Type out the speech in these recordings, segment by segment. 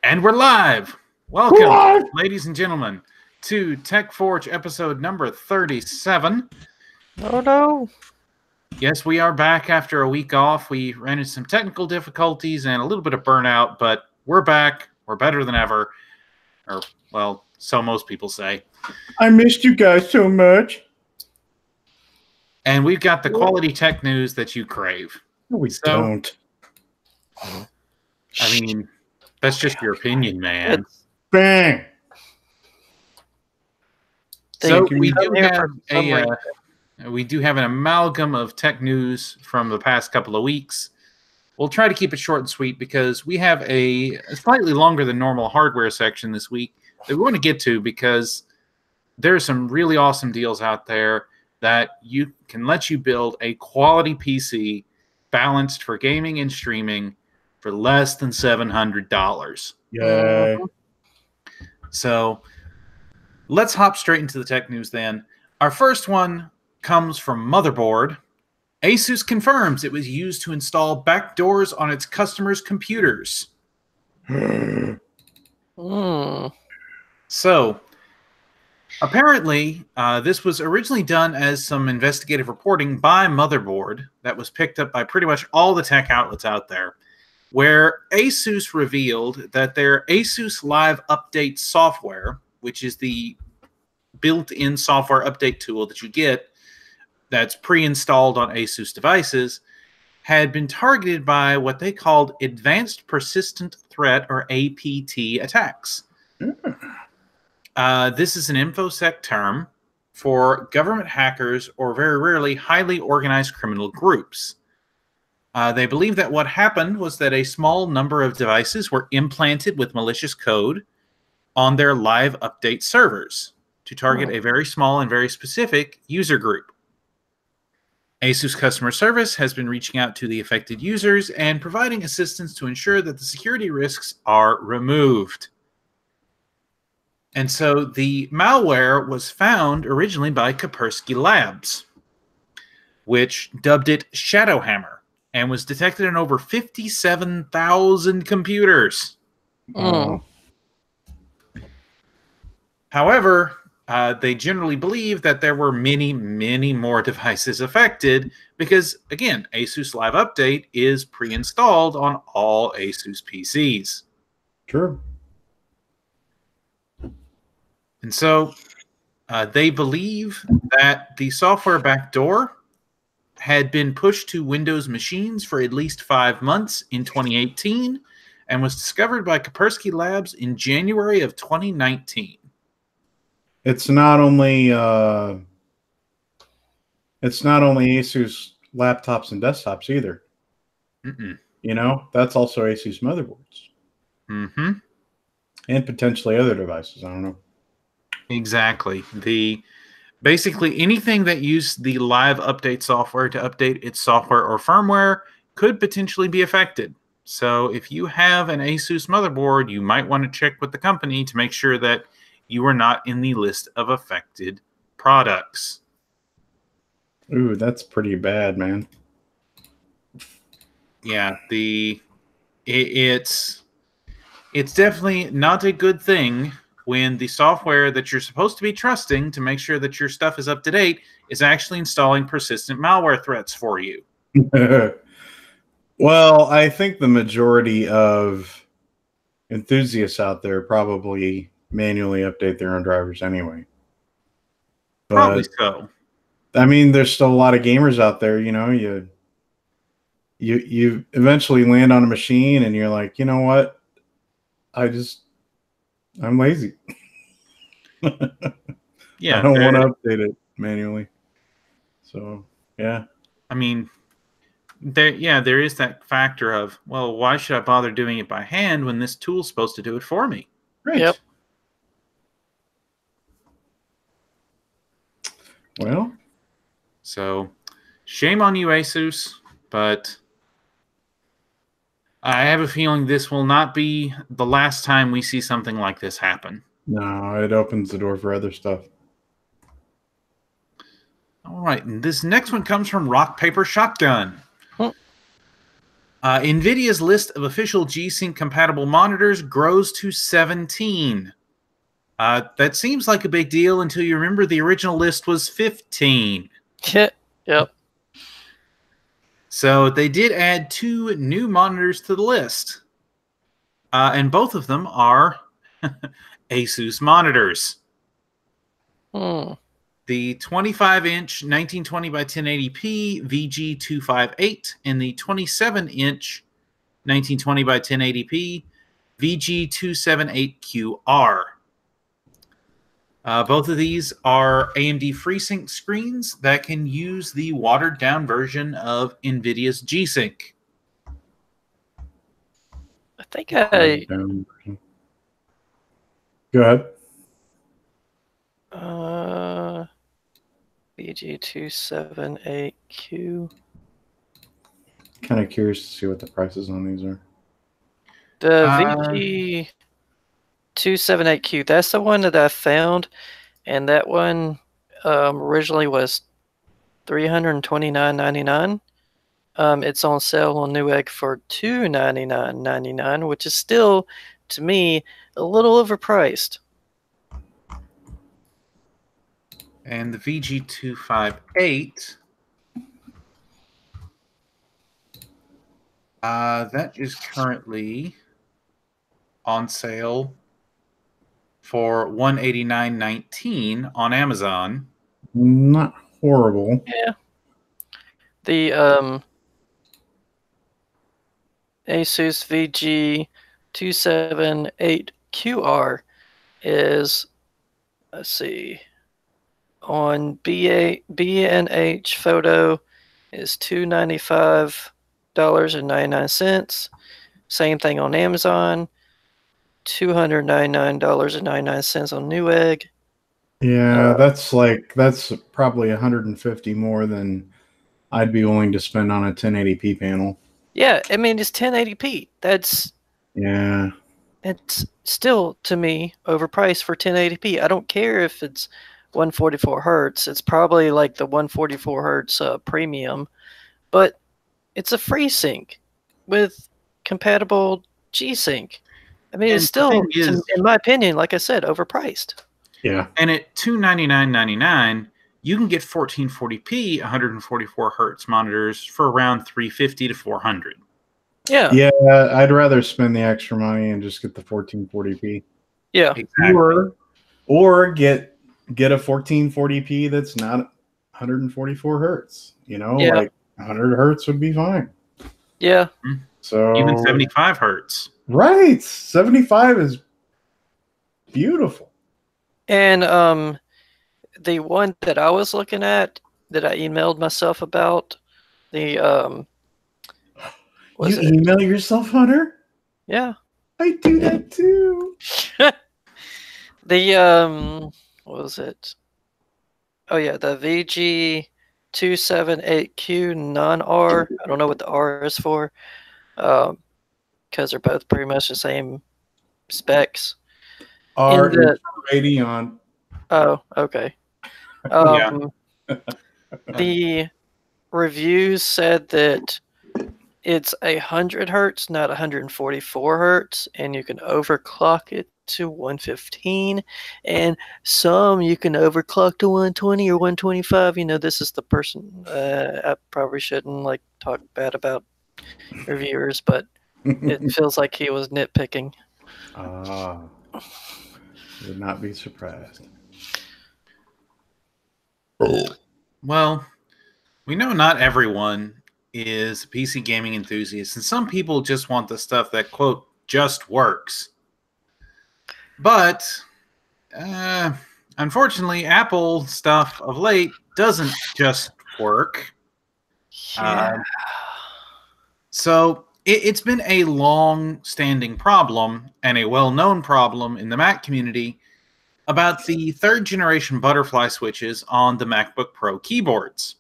And we're live. Welcome, ladies and gentlemen, to TechForge episode number 37. Oh no. Yes, we are back after a week off. We ran into some technical difficulties and a little bit of burnout, but we're back. We're better than ever. Or, well, so most people say. I missed you guys so much. And we've got the quality tech news that you crave. No, we don't. I mean, that's just your opinion, man. Bang. So we do have an amalgam of tech news from the past couple of weeks. We'll try to keep it short and sweet because we have a slightly longer than normal hardware section this week that we want to get to because there are some really awesome deals out there that you can let you build a quality PC balanced for gaming and streaming for less than $700. Yay. So let's hop straight into the tech news then. Our first one comes from Motherboard. ASUS confirms it was used to install backdoors on its customers' computers. So apparently, this was originally done as some investigative reporting by Motherboard that was picked up by pretty much all the tech outlets out there, where ASUS revealed that their ASUS Live Update software, which is the built-in software update tool that you get that's pre-installed on ASUS devices, had been targeted by what they called Advanced Persistent Threat, or APT, attacks. This is an InfoSec term for government hackers or very rarely highly organized criminal groups. They believe that what happened was that a small number of devices were implanted with malicious code on their live update servers to target a very small and very specific user group. ASUS customer service has been reaching out to the affected users and providing assistance to ensure that the security risks are removed. And so the malware was found originally by Kaspersky Labs, which dubbed it Shadowhammer, and was detected in over 57,000 computers. However, they generally believe that there were many, many more devices affected because, again, ASUS Live Update is pre-installed on all ASUS PCs. True. And so they believe that the software backdoor had been pushed to Windows machines for at least 5 months in 2018 and was discovered by Kaspersky Labs in January of 2019. It's not only ASUS laptops and desktops either. You know, that's also ASUS motherboards. And potentially other devices. I don't know. Exactly. Basically anything that used the live update software to update its software or firmware could potentially be affected. So if you have an ASUS motherboard, you might want to check with the company to make sure that you are not in the list of affected products. Ooh, that's pretty bad, man. Yeah, it's definitely not a good thing when the software that you're supposed to be trusting to make sure that your stuff is up to date is actually installing persistent malware threats for you. Well, I think the majority of enthusiasts out there probably manually update their own drivers anyway. But, probably so. I mean, there's still a lot of gamers out there, you know, you eventually land on a machine and you're like, you know what? I'm lazy. Yeah, I don't want to update it manually. So, yeah. I mean, there is that factor of, well, why should I bother doing it by hand when this tool's supposed to do it for me? Right. Yep. Well, so shame on you, ASUS, but I have a feeling this will not be the last time we see something like this happen. No, it opens the door for other stuff. All right, and this next one comes from Rock Paper Shotgun. Nvidia's list of official G-Sync compatible monitors grows to 17. That seems like a big deal until you remember the original list was 15. Yep. So they did add 2 new monitors to the list. And both of them are ASUS monitors. The 25-inch 1920 by 1080p VG258 and the 27-inch 1920 by 1080p VG278QR. Both of these are AMD FreeSync screens that can use the watered-down version of Nvidia's GSync. I think Go ahead. VG278Q. Kind of curious to see what the prices on these are. The VG278Q, that's the one that I found, and that one originally was $329.99. It's on sale on Newegg for $299.99, which is still, to me, a little overpriced. And the VG258, that is currently on sale for $189.19 on Amazon. Not horrible. Yeah. The ASUS VG278QR is, let's see, on B&H Photo is $295.99. Same thing on Amazon, $299.99 on Newegg. Yeah, that's probably 150 more than I'd be willing to spend on a 1080p panel. Yeah, I mean, it's 1080p. It's still, to me, overpriced for 1080p. I don't care if it's 144 hertz. It's probably like the 144 hertz premium, but it's a FreeSync with compatible G-Sync. I mean, it's still, in my opinion, like I said, overpriced. Yeah. And at $299.99, you can get 1440p 144 hertz monitors for around $350 to $400. Yeah. Yeah, I'd rather spend the extra money and just get the 1440p. Yeah. Exactly. Or get a 1440p that's not 144 hertz. Like 100 hertz would be fine. Yeah. So even 75 hertz. Right. 75 is beautiful. And the one that I was looking at that I emailed myself about, the you email yourself, Hunter? Yeah. I do that too. The what was it? Oh yeah, the VG278Q non-R. I don't know what the R is for. Because they're both pretty much the same specs. R is Radeon. Oh, okay. The reviews said that it's 100 hertz, not 144 hertz, and you can overclock it to 115, and some you can overclock to 120 or 125. This is the person. I probably shouldn't talk bad about reviewers, but it feels like he was nitpicking. Would not be surprised. Well, we know not everyone is a PC gaming enthusiast, and some people just want the stuff that, quote, just works. But, unfortunately, Apple stuff of late doesn't just work. Yeah. So it's been a long-standing problem and a well-known problem in the Mac community about the third-generation butterfly switches on the MacBook Pro keyboards.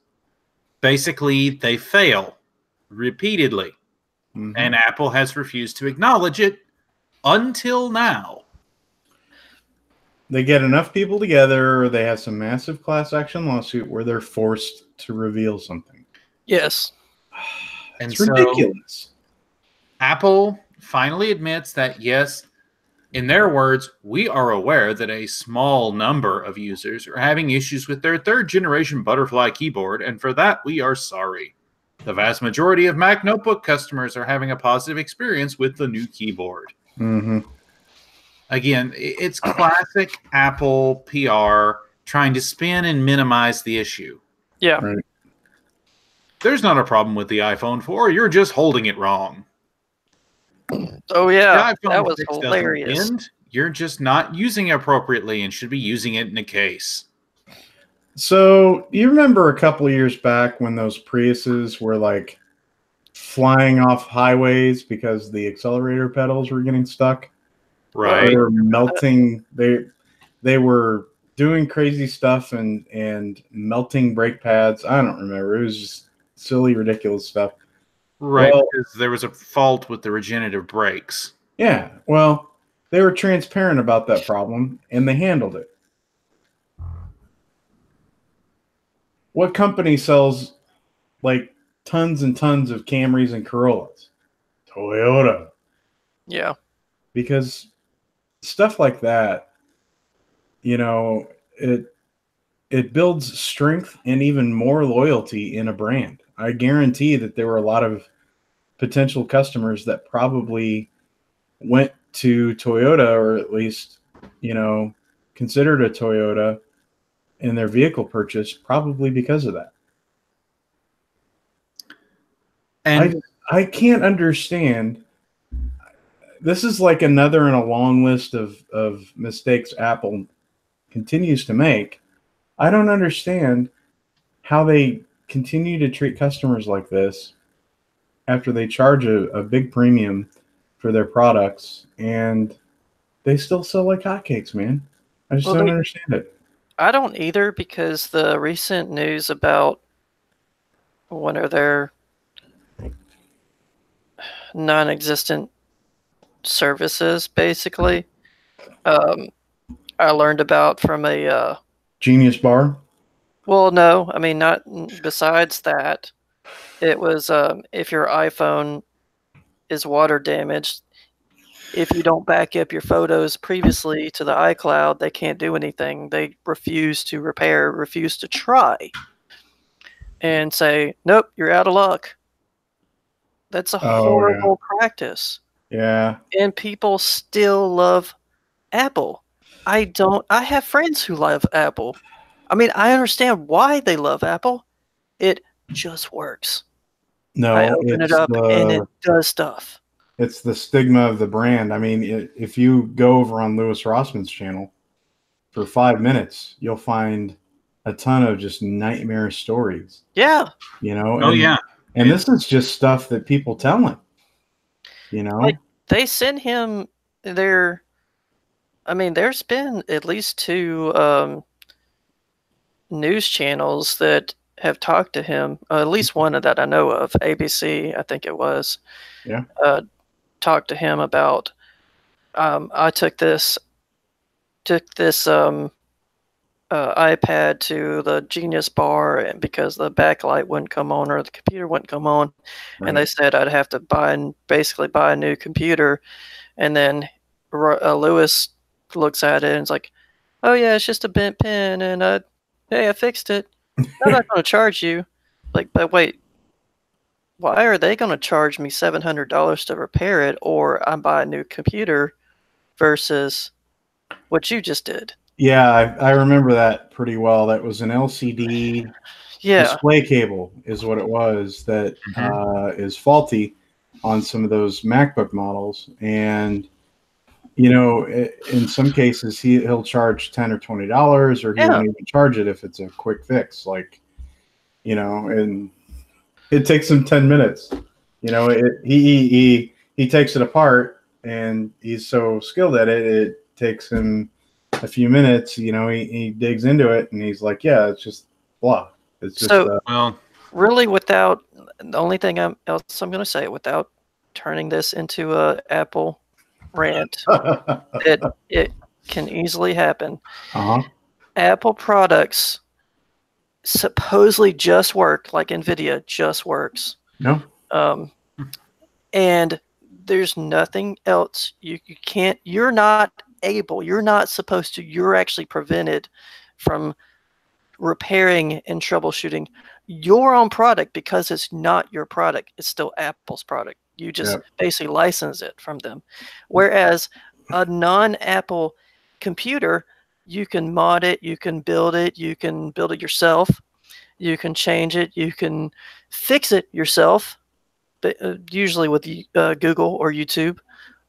Basically, they fail repeatedly, and Apple has refused to acknowledge it until now. They get enough people together, or they have some massive class action lawsuit where they're forced to reveal something. Yes. It's ridiculous. Apple finally admits that, yes, in their words, we are aware that a small number of users are having issues with their third-generation Butterfly keyboard, and for that, we are sorry. The vast majority of Mac notebook customers are having a positive experience with the new keyboard. Mm-hmm. Again, it's classic Apple PR trying to spin and minimize the issue. Yeah. Right. There's not a problem with the iPhone 4. You're just holding it wrong. Oh, yeah. The iPhone That was 6 doesn't hilarious. bend. You're just not using it appropriately and should be using it in a case. So you remember a couple of years back when those Priuses were like flying off highways because the accelerator pedals were getting stuck? Right. They were melting. They were doing crazy stuff and melting brake pads. I don't remember. It was just silly, ridiculous stuff. Right, Well, because there was a fault with the regenerative brakes. yeah. Well, they were transparent about that problem and they handled it. What company sells like tons and tons of Camrys and Corollas? Toyota. Yeah. Because stuff like that, you know, it builds strength and even more loyalty in a brand. I guarantee that there were a lot of potential customers that probably went to Toyota, or at least, you know, considered a Toyota in their vehicle purchase, probably because of that. And I can't understand. This is like another in a long list of mistakes Apple continues to make. I don't understand how they continue to treat customers like this after they charge a big premium for their products, and they still sell like hotcakes, man. I just don't understand it. I don't either, because the recent news about one of their non-existent services, basically, I learned about from a Genius Bar? well, no, I mean, not besides that. It was if your iPhone is water damaged, if you don't back up your photos previously to the iCloud, they can't do anything. They refuse to repair, refuse to try, and say, nope, you're out of luck. That's a horrible practice. Yeah. And people still love Apple. I have friends who love Apple. I mean, I understand why they love Apple. It just works. No, I open it up and it does stuff. It's the stigma of the brand. I mean, if you go over on Louis Rossman's channel for 5 minutes, you'll find a ton of just nightmare stories. Yeah. You know? Oh, yeah. And this is just stuff that people tell him. You know? Like, they send him their... I mean, there's been at least 2 news channels that have talked to him. At least one that I know of, ABC, I think it was. Yeah. Talked to him about, I took this iPad to the Genius Bar, and because the backlight wouldn't come on or the computer wouldn't come on, Right. and they said I'd have to basically buy a new computer, and then Lewis looks at it and is like, "Oh yeah, it's just a bent pen, and hey, I fixed it. I'm not going to charge you." Like, but wait, why are they going to charge me $700 to repair it, or I buy a new computer versus what you just did? Yeah, I remember that pretty well. That was an LCD display cable is what it was that is faulty on some of those MacBook models. And, you know, in some cases, he'll charge $10 or $20, or he won't even charge it if it's a quick fix. Like, you know, and it takes him 10 minutes. You know, he takes it apart, and he's so skilled at it, it takes him a few minutes. You know, he digs into it, and he's like, yeah, it's just blah. It's just really, without the only thing else I'm going to say, without turning this into a Apple rant, it can easily happen. Apple products supposedly just work, like Nvidia just works. No. And there's nothing else you can't. You're not able. You're not supposed to. You're actually prevented from repairing and troubleshooting your own product because it's not your product. It's still Apple's product. You just basically license it from them. Whereas a non-Apple computer, you can mod it, you can build it yourself, you can change it, you can fix it yourself, but usually with Google or YouTube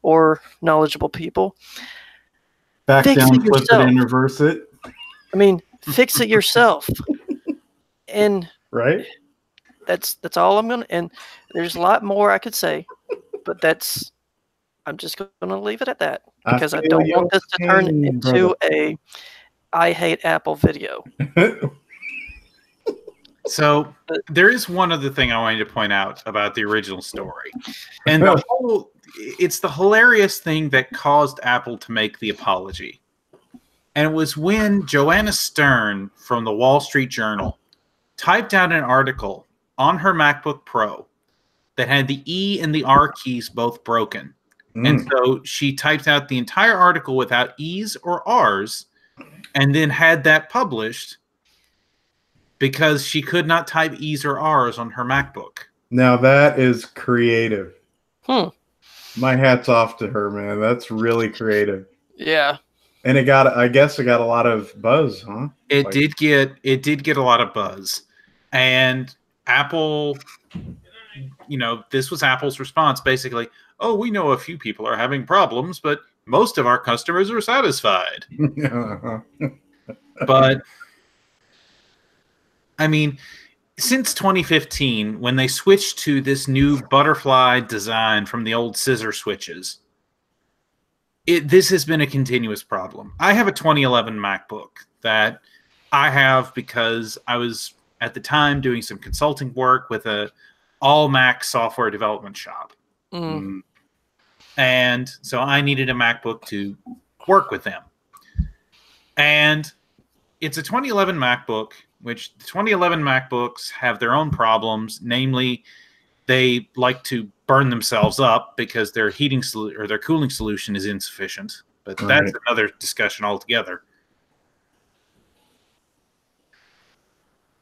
or knowledgeable people. Back down, flip it, and reverse it. I mean, fix it yourself. And right, that's all I'm gonna. And there's a lot more I could say, but I'm just gonna leave it at that because I don't want this to turn into a I hate Apple video. So there is one other thing I wanted to point out about the original story, and it's the hilarious thing that caused Apple to make the apology, and it was when Joanna Stern from the Wall Street Journal typed out an article on her MacBook Pro that had the E and the R keys both broken. And so she typed out the entire article without E's or R's and then had that published because she could not type E's or R's on her MacBook. Now that is creative. My hat's off to her, man. That's really creative. Yeah. And I guess it got a lot of buzz, huh? It did get a lot of buzz. And Apple, this was Apple's response, basically, oh, we know a few people are having problems, but most of our customers are satisfied. But, I mean, since 2015, when they switched to this new butterfly design from the old scissor switches, this has been a continuous problem. I have a 2011 MacBook that I have because I was at the time doing some consulting work with a all Mac software development shop. And so I needed a MacBook to work with them. And it's a 2011 MacBook, which the 2011 MacBooks have their own problems. Namely, they like to burn themselves up because their heating or their cooling solution is insufficient. But that's another discussion altogether.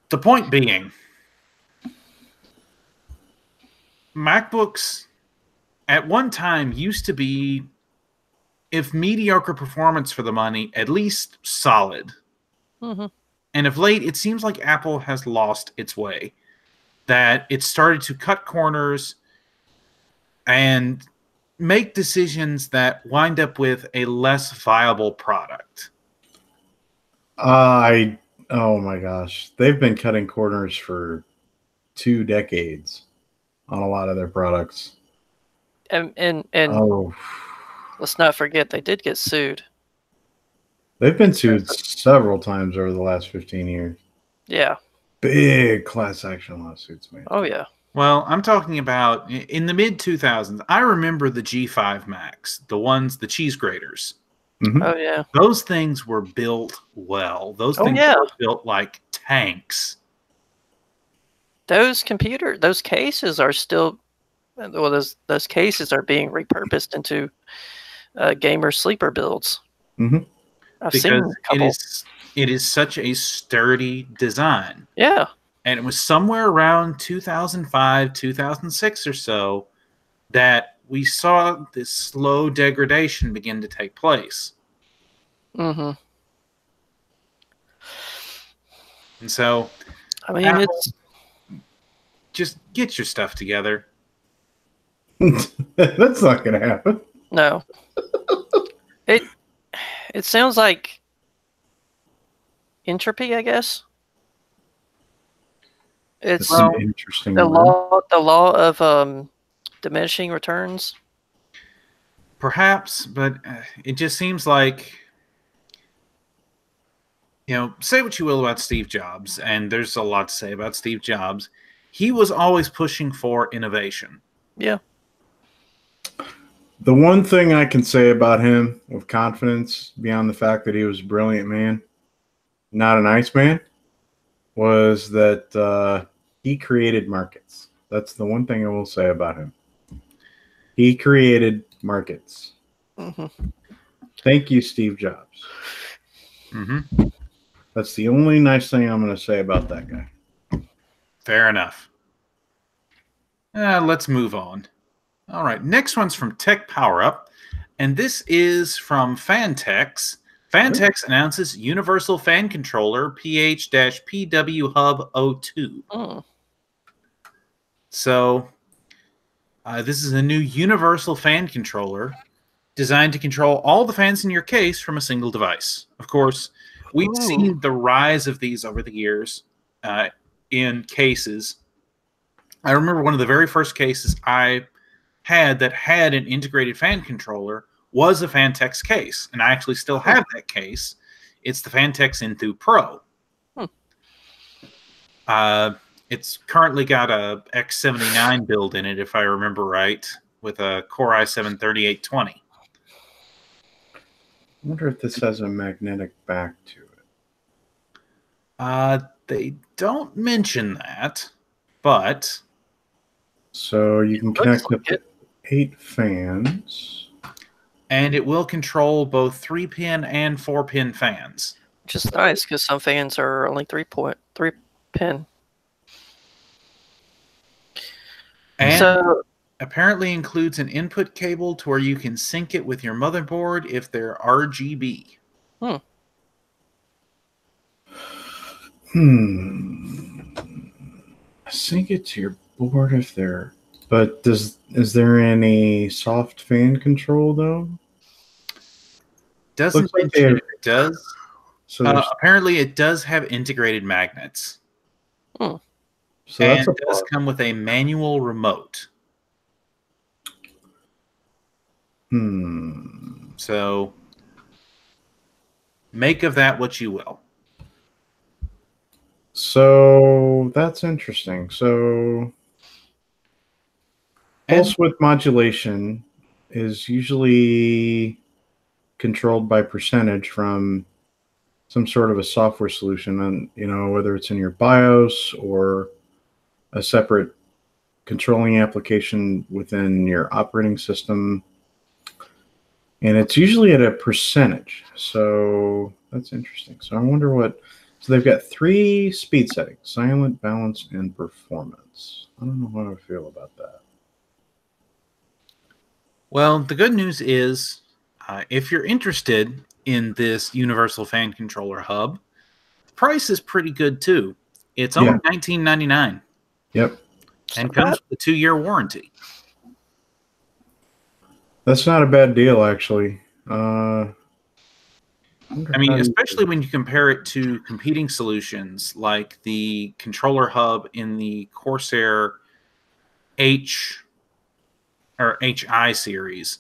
The point being, MacBooks at one time used to be, if mediocre performance for the money, at least solid. And of late, it seems like Apple has lost its way. That it started to cut corners and make decisions that wind up with a less viable product. Oh my gosh. They've been cutting corners for 2 decades on a lot of their products. And let's not forget they did get sued. They've been sued several times over the last 15 years. Yeah. Big class action lawsuits, man. Oh, yeah. Well, I'm talking about in the mid-2000s. I remember the G5 Macs, the cheese graters. Oh, yeah. Those things were built well. Those things were built like tanks. Those cases are still, well, those cases are being repurposed into gamer sleeper builds. I've seen a couple. It is such a sturdy design. Yeah. And it was somewhere around 2005, 2006 or so that we saw this slow degradation begin to take place. And so, I mean, Apple, just get your stuff together. That's not going to happen. No. It sounds like entropy, I guess. It's an interesting the law of diminishing returns. Perhaps, but it just seems like, say what you will about Steve Jobs, and there's a lot to say about Steve Jobs. He was always pushing for innovation. Yeah. The one thing I can say about him with confidence, beyond the fact that he was a brilliant man, not a nice man, was that he created markets. That's the one thing I will say about him. He created markets. Mm-hmm. Thank you, Steve Jobs. Mm-hmm. That's the only nice thing I'm going to say about that guy. Fair enough. Let's move on. All right, next one's from Tech Power Up, and this is from Fantex. Fantex announces Universal Fan Controller PH-PW Hub 02. Oh. So, this is a new universal fan controller designed to control all the fans in your case from a single device. Of course, we've seen the rise of these over the years in cases. I remember one of the very first cases I had that had an integrated fan controller was a Fantex case, and I actually still have that case. It's the Fantex Enthoo Pro. It's currently got a X79 build in it, if I remember right, with a Core i7-3820. I wonder if this has a magnetic back to it. They don't mention that, but... So you can connect up to 8 fans. And it will control both 3-pin and 4-pin fans. Which is nice, because some fans are only 3-pin. And so, apparently includes an input cable to where you can sync it with your motherboard if they're RGB. Sync it to your board if they're... But is there any soft fan control, though? Doesn't like mention if it does. So apparently it does have integrated magnets. So and it does come with a manual remote. So make of that what you will. So that's interesting. So pulse width modulation is usually controlled by percentage from some sort of a software solution, and whether it's in your BIOS or a separate controlling application within your operating system, and it's usually at a percentage. So that's interesting. So I wonder what. So they've got 3 speed settings: silent, balance, and performance. I don't know how I feel about that. Well, the good news is, if you're interested in this Universal Fan Controller Hub, the price is pretty good too. It's only $19.99. Yep. And comes with a 2-year warranty. That's not a bad deal, actually. I mean, especially when you compare it to competing solutions like the controller hub in the Corsair H or HI series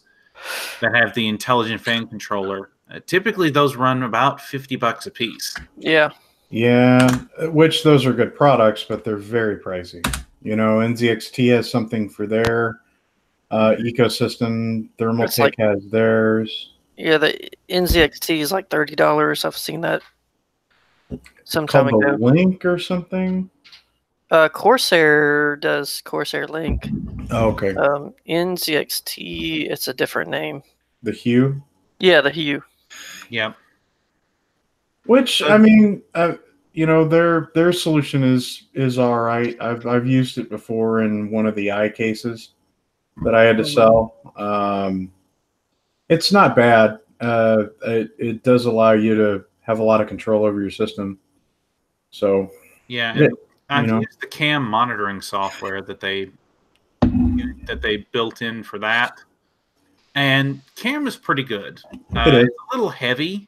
that have the intelligent fan controller. Typically, those run about $50 a piece. Yeah. Yeah, which those are good products, but they're very pricey. NZXT has something for their ecosystem. Thermaltake has theirs. Yeah, the NZXT is like $30. I've seen that some time ago. Link or something? Corsair does Corsair Link. Oh, okay. NZXT, it's a different name. The Hue? Yeah, the Hue. Yeah. Which, I mean, their solution is all right. I've used it before in one of the eye cases that I had to sell. It's not bad. It does allow you to have a lot of control over your system. So yeah, I've used the cam monitoring software that they built in for that, and cam is pretty good. It's a little heavy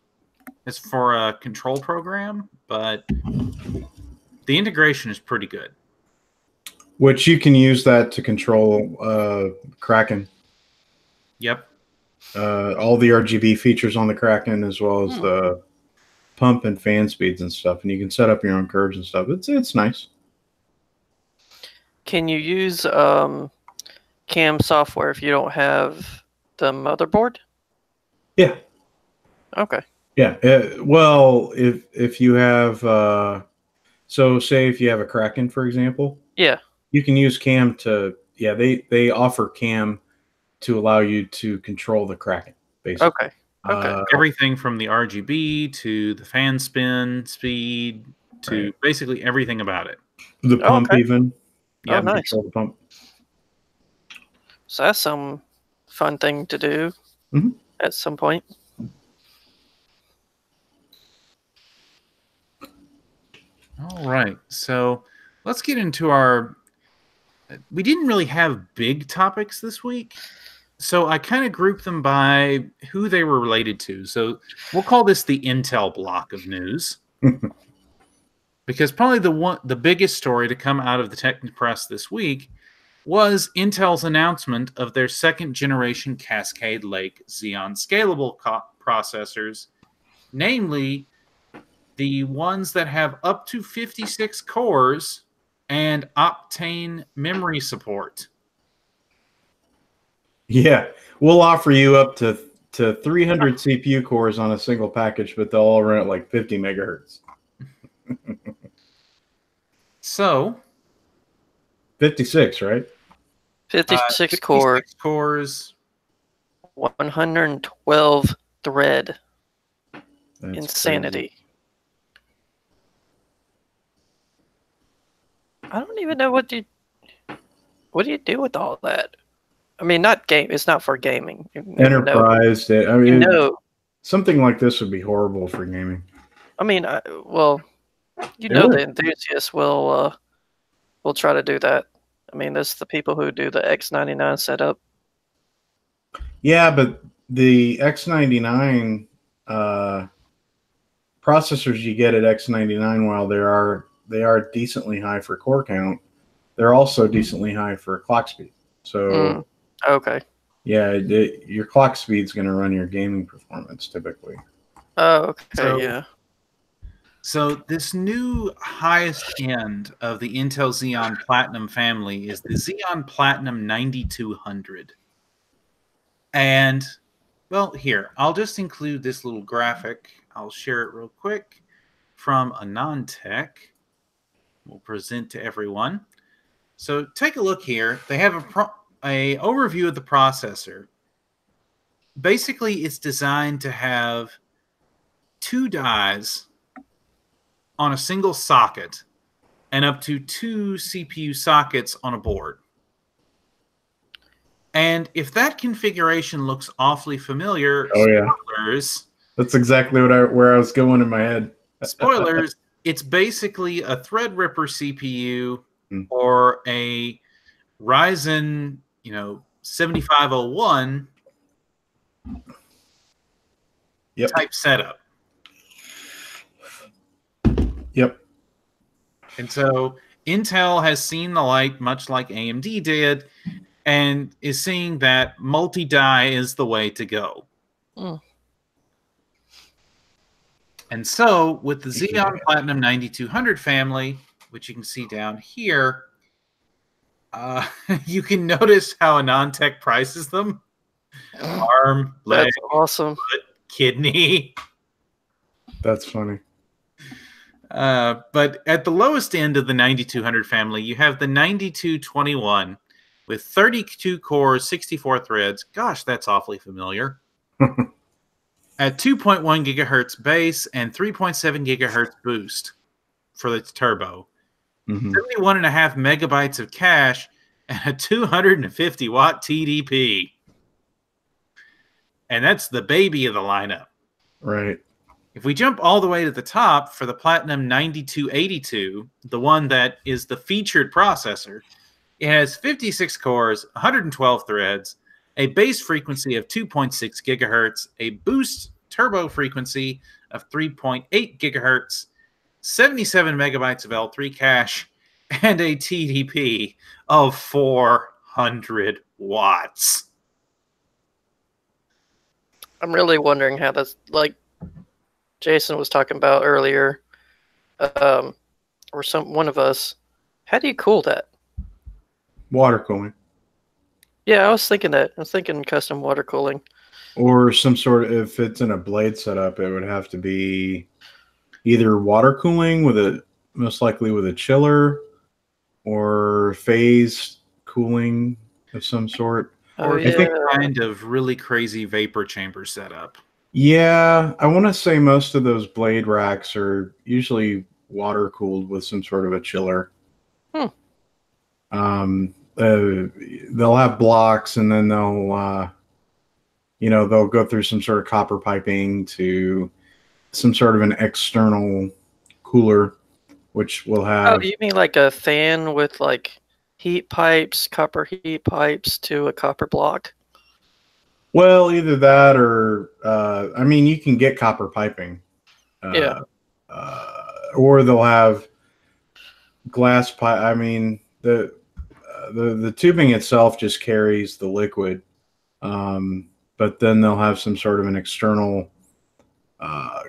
as for a control program, but the integration is pretty good. Which you can use that to control Kraken. Yep. All the RGB features on the Kraken, as well as the pump and fan speeds and stuff, and you can set up your own curves and stuff. It's nice. Can you use cam software if you don't have the motherboard? Yeah. Okay. Yeah. Well, if you have, so say if you have a Kraken, for example. Yeah. You can use cam to. Yeah, they offer cam to allow you to control the cracking, basically. Okay. Everything from the RGB to the fan spin speed to basically everything about it. The pump even. Yeah, nice. Control the pump. So that's some fun thing to do at some point. All right, so let's get into our... We didn't really have big topics this week, so I kind of grouped them by who they were related to. So we'll call this the Intel block of news. Because probably the biggest story to come out of the tech press this week was Intel's announcement of their second-generation Cascade Lake Xeon scalable processors, namely the ones that have up to 56 cores and Optane memory support. Yeah, we'll offer you up to 300 CPU cores on a single package, but they'll all run at like 50 megahertz. So 56, right? 56 cores, 112 thread. That's insanity. crazy. I don't even know what do you do with all that? I mean, not game. It's not for gaming. Enterprise. I mean, something like this would be horrible for gaming. I mean, the enthusiasts will try to do that. I mean, that's the people who do the X99 setup. Yeah, but the X99 processors you get at X99, while they are decently high for core count, they're also decently high for clock speed. So, okay. Yeah, your clock speed's going to run your gaming performance typically. Oh, okay, So this new highest end of the Intel Xeon Platinum family is the Xeon Platinum 9200. And, well, here, I'll just include this little graphic. I'll share it real quick from AnandTech. We'll present to everyone. So take a look here. They have a overview of the processor. Basically, it's designed to have 2 dies on a single socket and up to 2 CPU sockets on a board. And if that configuration looks awfully familiar, spoilers, that's exactly where I was going in my head. Spoilers, it's basically a Threadripper CPU or a Ryzen, 7501 type setup. Yep. And so Intel has seen the light, much like AMD did, and is seeing that multi-die is the way to go. And so with the Xeon Platinum 9200 family, which you can see down here, you can notice how AnandTech prices them. Arm, leg, that's awesome. foot, kidney. That's funny. But at the lowest end of the 9200 family, you have the 9221 with 32 cores, 64 threads. Gosh, that's awfully familiar. At 2.1 gigahertz base and 3.7 gigahertz boost for the turbo. 71.5 megabytes of cache and a 250 watt TDP. And that's the baby of the lineup. Right. If we jump all the way to the top for the Platinum 9282, the one that is the featured processor, it has 56 cores, 112 threads, a base frequency of 2.6 gigahertz, a boost turbo frequency of 3.8 gigahertz, 77 megabytes of L3 cache, and a TDP of 400 watts. I'm really wondering how that's, like Jason was talking about earlier, or one of us, how do you cool that? Water cooling. Yeah, I was thinking that. I was thinking custom water cooling. Or some sort of, if it's in a blade setup, it would have to be either water cooling most likely with a chiller, or phase cooling of some sort. Oh, or yeah. some kind of really crazy vapor chamber setup. Yeah, I want to say most of those blade racks are usually water cooled with some sort of a chiller. They'll have blocks, and then they'll they'll go through some sort of copper piping to some sort of an external cooler, which will have. Oh, you mean like a fan with like heat pipes, copper heat pipes to a copper block? Well, either that or I mean, you can get copper piping. Yeah. Or they'll have glass pipe. I mean, the tubing itself just carries the liquid, but then they'll have some sort of an external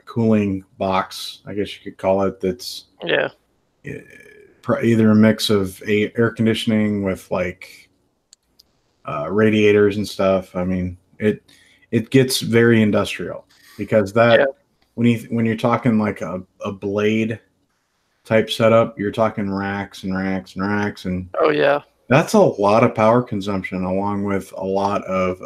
cooling box, I guess you could call it. That's either a mix of air conditioning with like radiators and stuff. I mean, it gets very industrial because when you're talking like a blade type setup, you're talking racks and racks and racks, and oh yeah, that's a lot of power consumption along with a lot of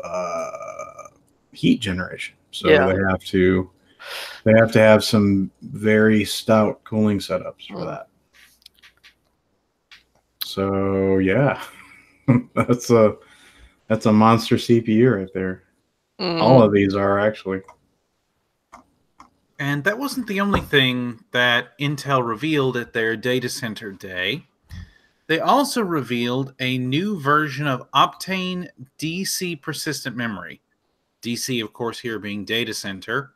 heat generation. So they have to have some very stout cooling setups for that. So yeah, that's a monster CPU right there. All of these are actually. And that wasn't the only thing that Intel revealed at their data center day. They also revealed a new version of Optane DC persistent memory. DC, of course, here being data center.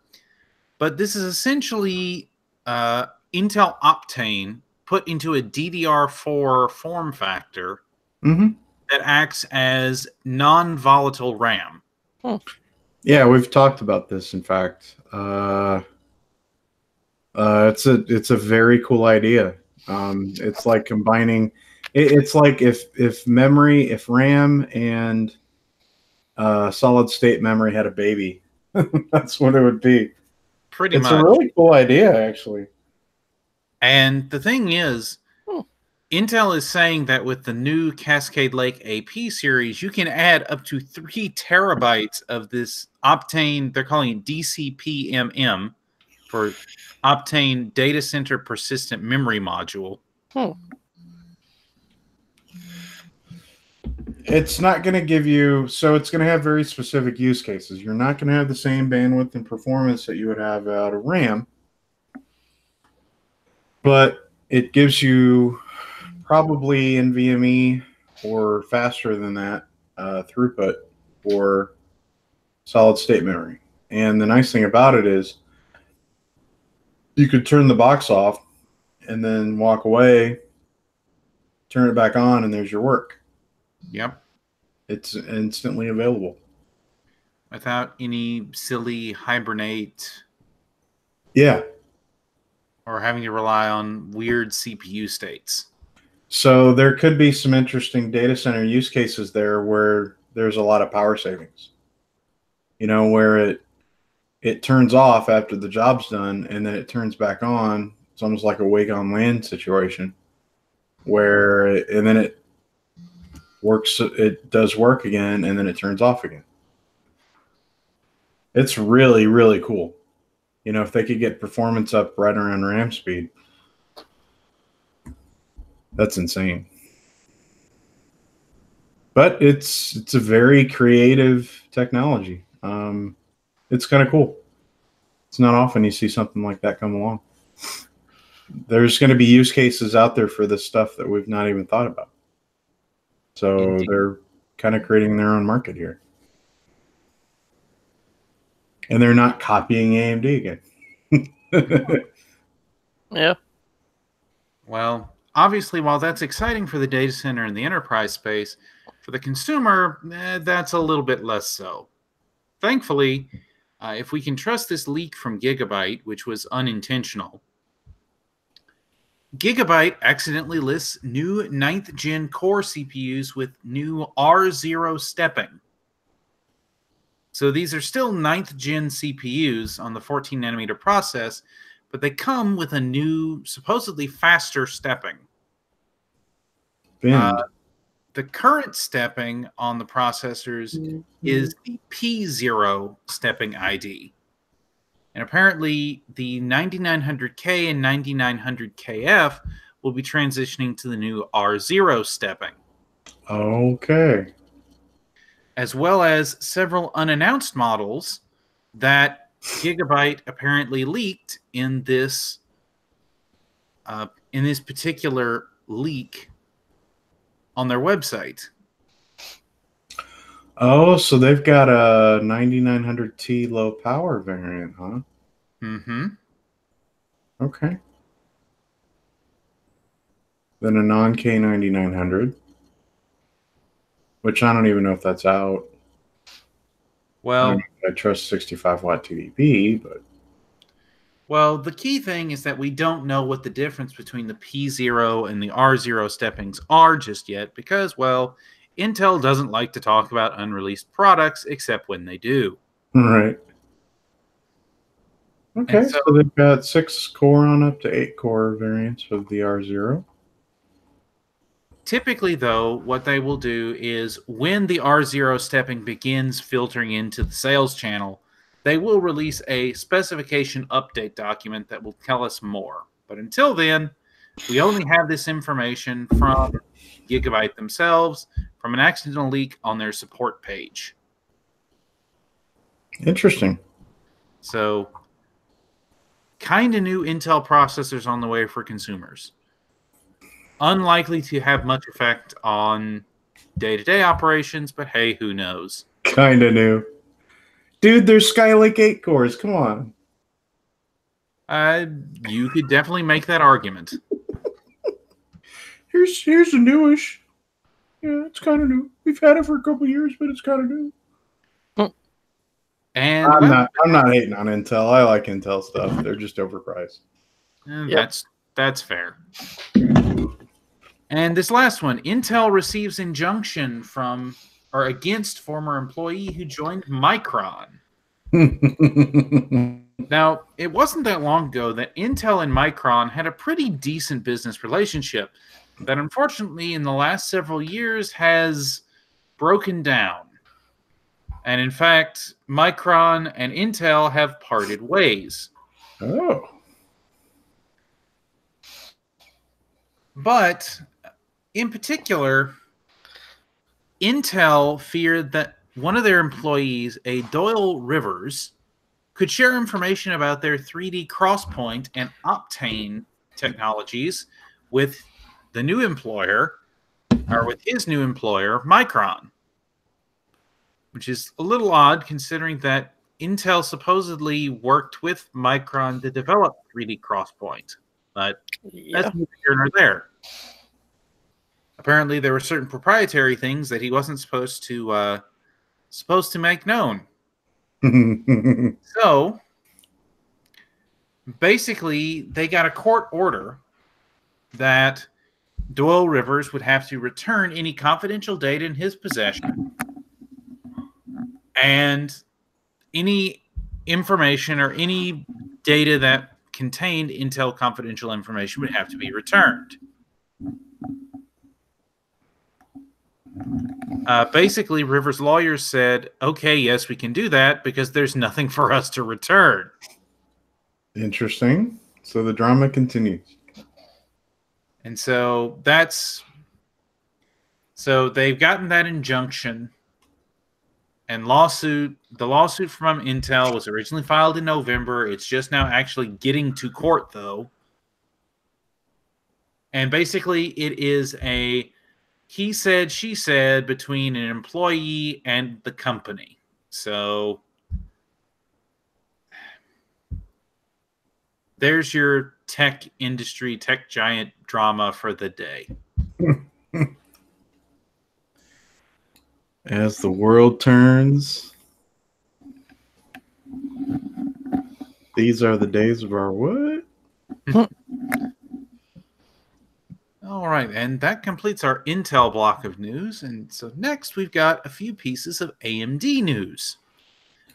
But this is essentially Intel Optane put into a DDR4 form factor that acts as non-volatile RAM. Yeah, we've talked about this, in fact. It's a very cool idea. It's like combining. It's like if RAM and solid state memory had a baby, that's what it would be. Pretty much. It's a really cool idea, actually. And the thing is, Intel is saying that with the new Cascade Lake AP series, you can add up to 3 terabytes of this Optane. They're calling it DCPMM for Optane Data Center Persistent Memory Module. It's not going to give you, so it's going to have very specific use cases. You're not going to have the same bandwidth and performance that you would have out of RAM, but it gives you probably NVMe or faster than that throughput for solid state memory. And the nice thing about it is you could turn the box off and then walk away, turn it back on, and there's your work. Yep. It's instantly available. Without any silly hibernate. Yeah. Or having to rely on weird CPU states. So there could be some interesting data center use cases there where there's a lot of power savings. Where it turns off after the job's done and then it turns back on. It's almost like a wake on land situation and then it works. It does work again and then it turns off again. It's really, really cool. If they could get performance up right around RAM speed, that's insane. But it's a very creative technology. It's kind of cool. It's not often you see something like that come along. There's going to be use cases out there for this stuff that we've not even thought about. So they're kind of creating their own market here. And they're not copying AMD again. Yeah. Well, obviously, while that's exciting for the data center and the enterprise space, for the consumer, that's a little bit less so. Thankfully, if we can trust this leak from Gigabyte, which was unintentional, Gigabyte accidentally lists new 9th gen core CPUs with new R0 stepping. So these are still 9th gen CPUs on the 14 nanometer process, but they come with a new, supposedly faster stepping. Binned. the current stepping on the processors is the P0 stepping ID. And apparently the 9900K and 9900KF will be transitioning to the new R0 stepping. Okay. As well as several unannounced models that Gigabyte apparently leaked in this particular leak on their website. Oh, so they've got a 9900T low power variant, huh? Mm-hmm. Okay. Then a non-K9900, which I don't even know if that's out. Well, I trust 65 watt TDP, but well, the key thing is that we don't know what the difference between the P0 and the R0 steppings are just yet because, well, Intel doesn't like to talk about unreleased products except when they do. right. Okay, so they've got 6 core on up to 8 core variants of the R0. Typically, though, what they will do is when the R0 stepping begins filtering into the sales channel, they will release a specification update document that will tell us more. But until then, we only have this information from Gigabyte themselves from an accidental leak on their support page. Interesting. So, kind of new Intel processors on the way for consumers. Unlikely to have much effect on day-to-day operations, but hey, who knows? Kind of new. Dude, there's Skylake 8 cores. Come on. You could definitely make that argument. Here's a newish. Yeah, it's kind of new. We've had it for a couple of years, but it's kind of new. And I'm not hating on Intel. I like Intel stuff. They're just overpriced. That's fair. And this last one, Intel receives injunction from or against former employee who joined Micron. Now, it wasn't that long ago that Intel and Micron had a pretty decent business relationship that unfortunately in the last several years has broken down. And in fact, Micron and Intel have parted ways. Oh. But in particular, Intel feared that one of their employees, a Doyle Rivers, could share information about their 3D Crosspoint and Optane technologies with the new employer, or with his new employer, Micron. Which is a little odd considering that Intel supposedly worked with Micron to develop 3D Crosspoint. But that's neither here nor there. Apparently, there were certain proprietary things that he wasn't supposed to make known. So, basically, they got a court order that Doyle Rivers would have to return any confidential data in his possession, and any information or any data that contained Intel confidential information would have to be returned. Basically, Rivers' lawyers said, okay, yes, we can do that because there's nothing for us to return. Interesting. So the drama continues. And so they've gotten that injunction. And the lawsuit from Intel was originally filed in November. It's just now actually getting to court, though. And basically, it is a he said, she said between an employee and the company. So there's your tech industry, tech giant drama for the day. As the world turns, these are the days of our what? All right, and that completes our Intel block of news. And so next we've got a few pieces of AMD news.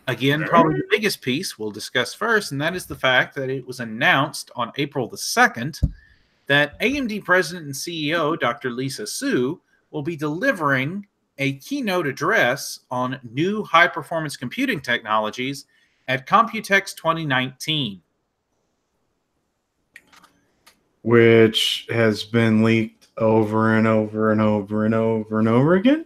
Again, probably the biggest piece we'll discuss first, and that is the fact that it was announced on April the 2nd that AMD President and CEO Dr. Lisa Su will be delivering a keynote address on new high-performance computing technologies at Computex 2019. Which has been leaked over and over and over and over and over again.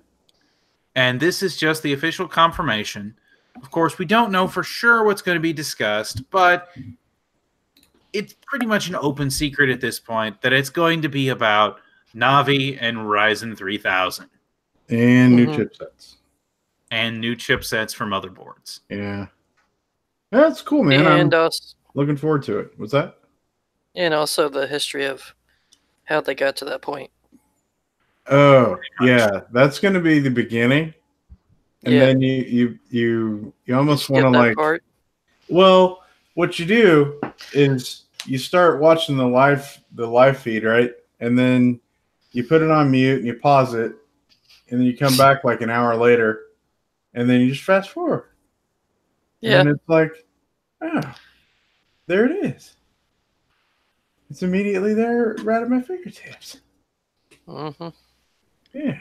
And this is just the official confirmation. Of course, we don't know for sure what's going to be discussed, but it's pretty much an open secret at this point that it's going to be about Navi and Ryzen 3000. And new chipsets. And new chipsets for motherboards. Yeah. That's cool, man. And I'm looking forward to it. What's that? And also the history of how they got to that point. Oh, yeah. That's going to be the beginning. And then you almost want to like part. Well, what you do is you start watching the live feed, right? And then you put it on mute and you pause it, and then you come back like an hour later, and then you just fast forward. Yeah. And it's like, oh, there it is. It's immediately there right at my fingertips. Mm-hmm. Yeah.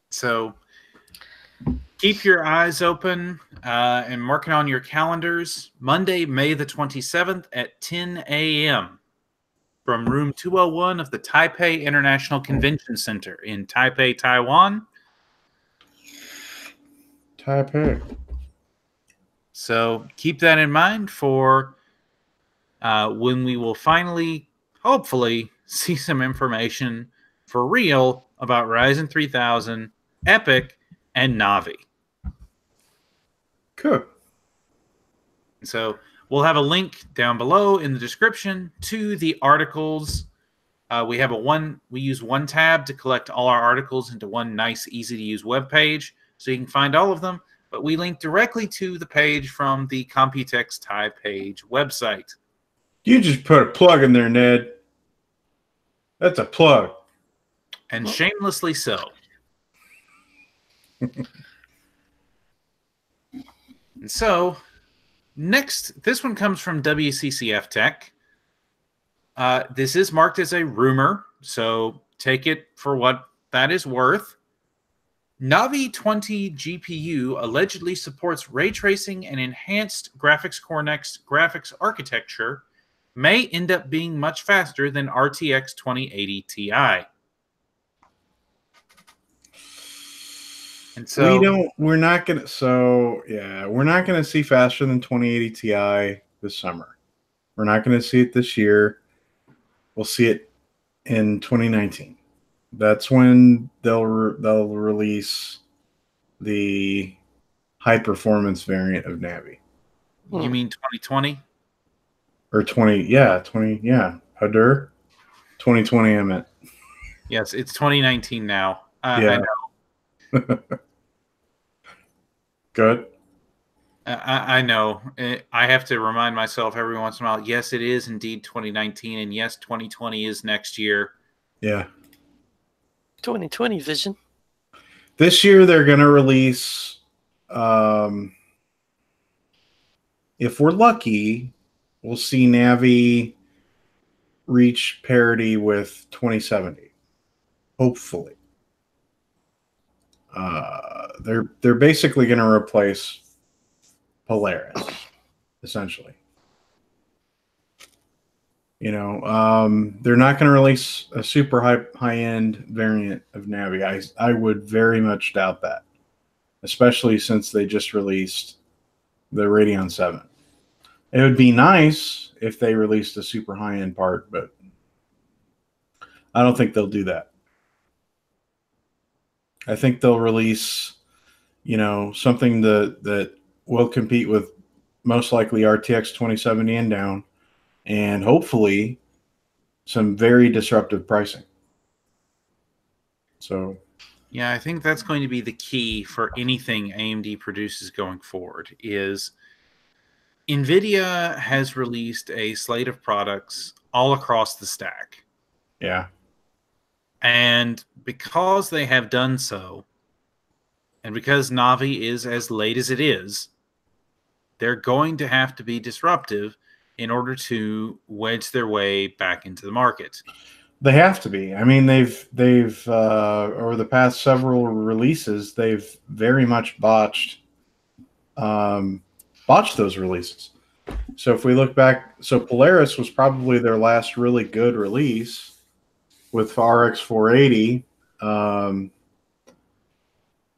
So keep your eyes open and mark it on your calendars. Monday, May the 27th at 10 a.m. from room 201 of the Taipei International Convention Center in Taipei, Taiwan. Taipei. So keep that in mind for when we will finally, hopefully, see some information for real about Ryzen 3000, Epic, and Navi. Cool. So we'll have a link down below in the description to the articles. We use one tab to collect all our articles into one nice, easy to use web page, so you can find all of them. But we link directly to the page from the Computex Taipei website. You just put a plug in there, Ned. That's a plug. And shamelessly so. And so, next, this one comes from WCCF Tech. This is marked as a rumor, so take it for what that is worth. Navi 20 GPU allegedly supports ray tracing and enhanced Graphics Core Next graphics architecture, may end up being much faster than RTX 2080 Ti. And so we're not gonna see faster than 2080 Ti this summer. We're not gonna see it this year. We'll see it in 2019. That's when they'll release the high performance variant of Navi. You mean 2020? Or 20, yeah, 20, yeah. Hadur? 2020, I meant. Yes, it's 2019 now. Yeah. I know. Good. I know. I have to remind myself every once in a while, yes, it is indeed 2019, and yes, 2020 is next year. Yeah. 2020 vision. This year they're going to release, if we're lucky, we'll see Navi reach parity with 2070. Hopefully. They're basically going to replace Polaris, essentially. You know, they're not going to release a super high-end variant of Navi. I would very much doubt that, especially since they just released the Radeon 7. It would be nice if they released a super high-end part, but I don't think they'll do that. I think they'll release, you know, something that will compete with most likely RTX 2070 and down, and hopefully some very disruptive pricing. So, yeah, I think that's going to be the key for anything AMD produces going forward. Is Nvidia has released a slate of products all across the stack. Yeah. And because they have done so, and because Navi is as late as it is, they're going to have to be disruptive in order to wedge their way back into the market. They have to be. I mean, they've over the past several releases, they've very much botched those releases. So if we look back, so Polaris was probably their last really good release with RX 480,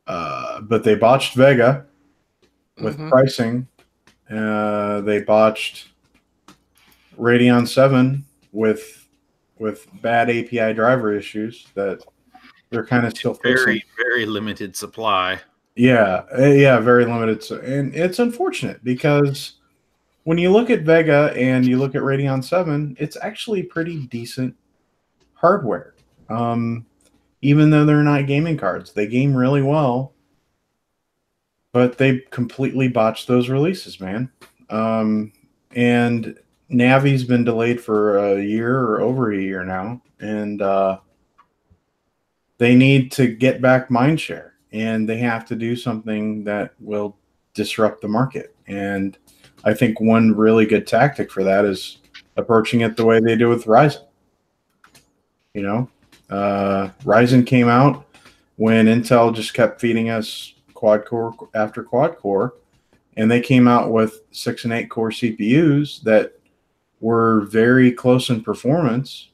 but they botched Vega with pricing. They botched Radeon 7 with bad API driver issues that they're kind of still fixing. Very limited supply. Yeah, very limited. And it's unfortunate because when you look at Vega and you look at Radeon 7, it's actually pretty decent hardware. Even though they're not gaming cards, they game really well, but they completely botched those releases, man. And Navi's been delayed for a year or over a year now, and they need to get back mindshare, and they have to do something that will disrupt the market. And I think one really good tactic for that is approaching it the way they do with Ryzen. You know, Ryzen came out when Intel just kept feeding us quad core after quad core, and they came out with 6 and 8 core CPUs that were very close in performance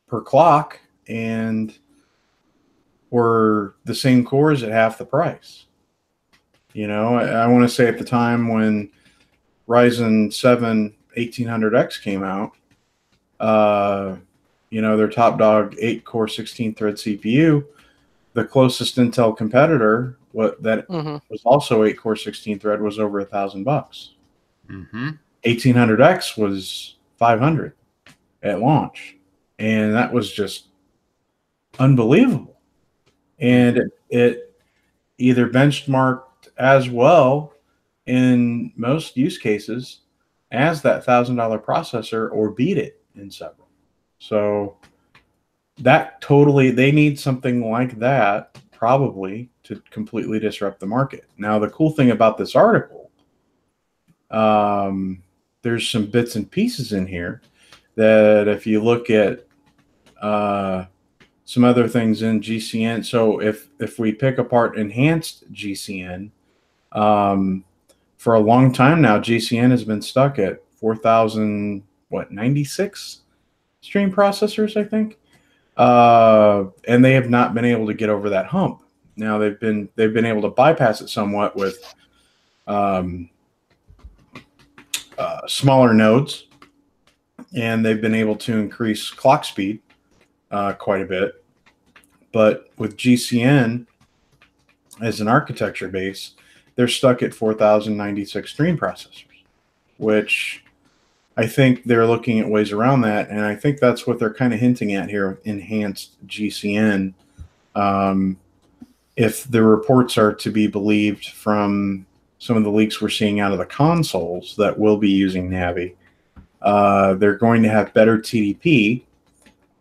per clock and were the same cores at half the price. You know, I want to say at the time when Ryzen 7 1800X came out, you know, their top dog 8-core 16-thread CPU, the closest Intel competitor was also 8-core 16-thread was over $1,000. 1800X was 500 at launch, and that was just unbelievable. And it either benchmarked as well in most use cases as that $1,000 processor or beat it in several. So that totally, they need something like that probably to completely disrupt the market. Now, the cool thing about this article, there's some bits and pieces in here that if you look at some other things in GCN, so if we pick apart enhanced GCN, for a long time now, GCN has been stuck at 4,096 stream processors, I think, and they have not been able to get over that hump. Now they've been able to bypass it somewhat with smaller nodes, and they've been able to increase clock speed quite a bit. But with GCN as an architecture base, they're stuck at 4,096 stream processors, which I think they're looking at ways around that, and I think that's what they're kind of hinting at here, enhanced GCN. If the reports are to be believed from some of the leaks we're seeing out of the consoles that will be using Navi, they're going to have better TDP.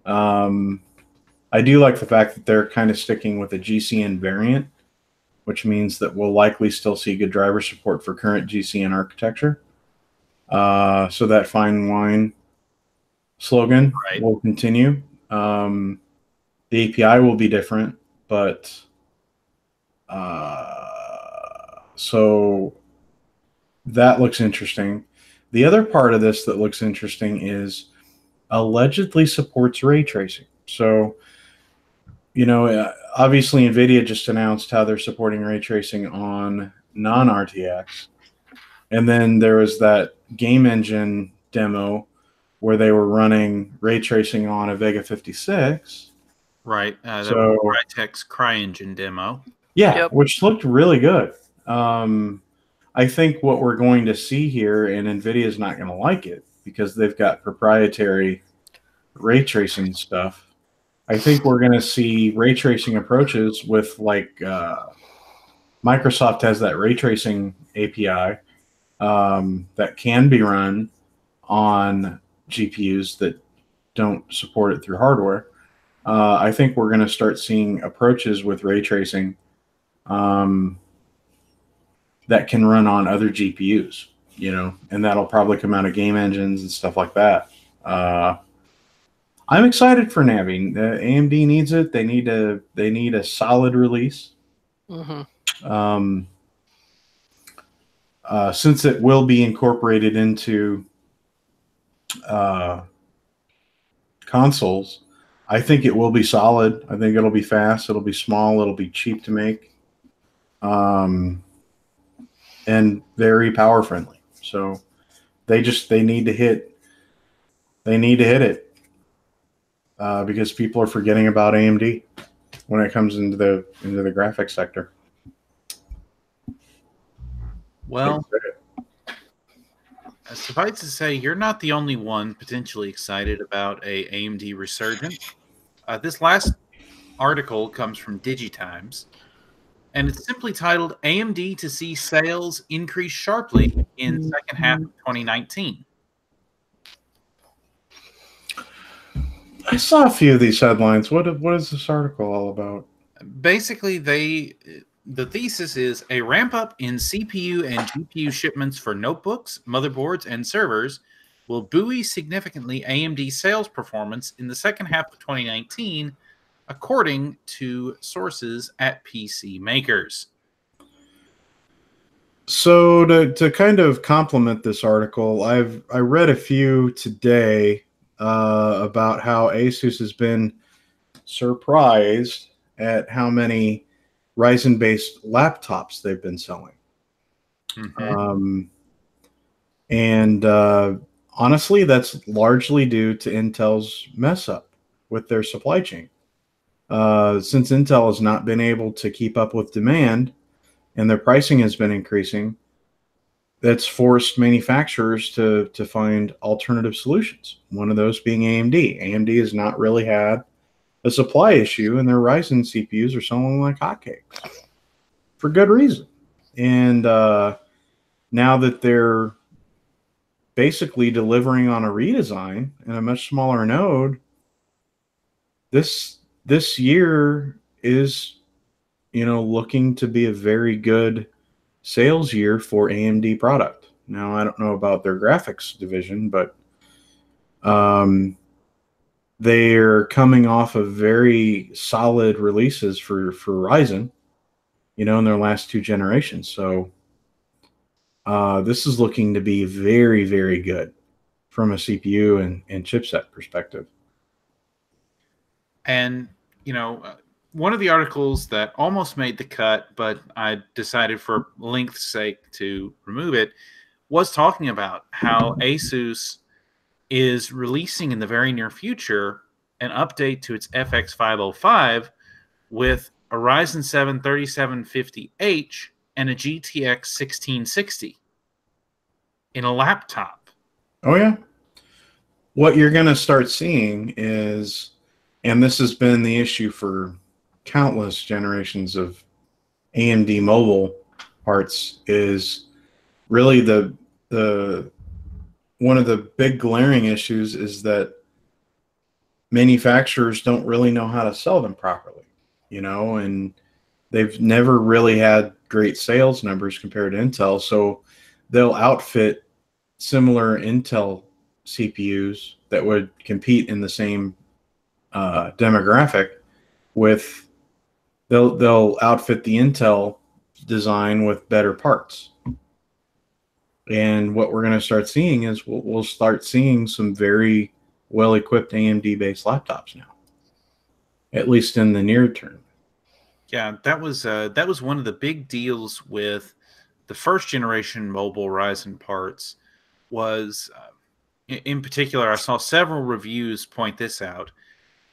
I do like the fact that they're kind of sticking with a GCN variant, which means that we'll likely still see good driver support for current GCN architecture. So that fine wine slogan will continue. The API will be different, but so that looks interesting. The other part of this that looks interesting is allegedly supports ray tracing. So, you know, obviously NVIDIA just announced how they're supporting ray tracing on non-RTX. And then there was that game engine demo where they were running ray tracing on a Vega 56. Right. So Crytek's CryEngine demo. Yeah, which looked really good. I think what we're going to see here, and NVIDIA is not going to like it because they've got proprietary ray tracing stuff. I think we're going to see ray tracing approaches with like Microsoft has that ray tracing API that can be run on GPUs that don't support it through hardware. I think we're going to start seeing approaches with ray tracing that can run on other GPUs, you know, and that'll probably come out of game engines and stuff like that. I'm excited for Navi. AMD needs it. They need a solid release. Since it will be incorporated into consoles, I think it will be solid. I think it'll be fast. It'll be small. It'll be cheap to make, and very power friendly. So they need to hit it because people are forgetting about AMD when it comes into the graphics sector. Well, suffice to say, you're not the only one potentially excited about a AMD resurgence. This last article comes from DigiTimes, and it's simply titled AMD to see sales increase sharply in second half of 2019. I saw a few of these headlines. What is this article all about? Basically, the thesis is a ramp up in CPU and GPU shipments for notebooks, motherboards, and servers will buoy significantly AMD sales performance in the second half of 2019, according to sources at PC makers. So to kind of complement this article, I read a few today about how ASUS has been surprised at how many Ryzen-based laptops they've been selling. And honestly, that's largely due to Intel's mess up with their supply chain. Since Intel has not been able to keep up with demand and their pricing has been increasing, that's forced manufacturers to find alternative solutions. One of those being AMD. AMD has not really had a supply issue, and their Ryzen CPUs are selling like hotcakes for good reason. And now that they're basically delivering on a redesign and a much smaller node, this year is, looking to be a very good sales year for AMD product. Now, I don't know about their graphics division, but they're coming off of very solid releases for Ryzen, in their last two generations. So this is looking to be very, very good from a CPU and chipset perspective. And, one of the articles that almost made the cut, but I decided for length's sake to remove it, was talking about how ASUS is releasing in the very near future an update to its FX 505 with a Ryzen 7 3750H and a GTX 1660 in a laptop. Oh, yeah. What you're going to start seeing is, and this has been the issue for countless generations of AMD mobile parts, is really the one of the big glaring issues is that manufacturers don't really know how to sell them properly, and they've never really had great sales numbers compared to Intel. So they'll outfit similar Intel CPUs that would compete in the same demographic with, they'll outfit the Intel design with better parts. And what we're going to start seeing is we'll start seeing some very well-equipped AMD-based laptops now, at least in the near term. Yeah, that was one of the big deals with the first generation mobile Ryzen parts. Was in particular, I saw several reviews point this out.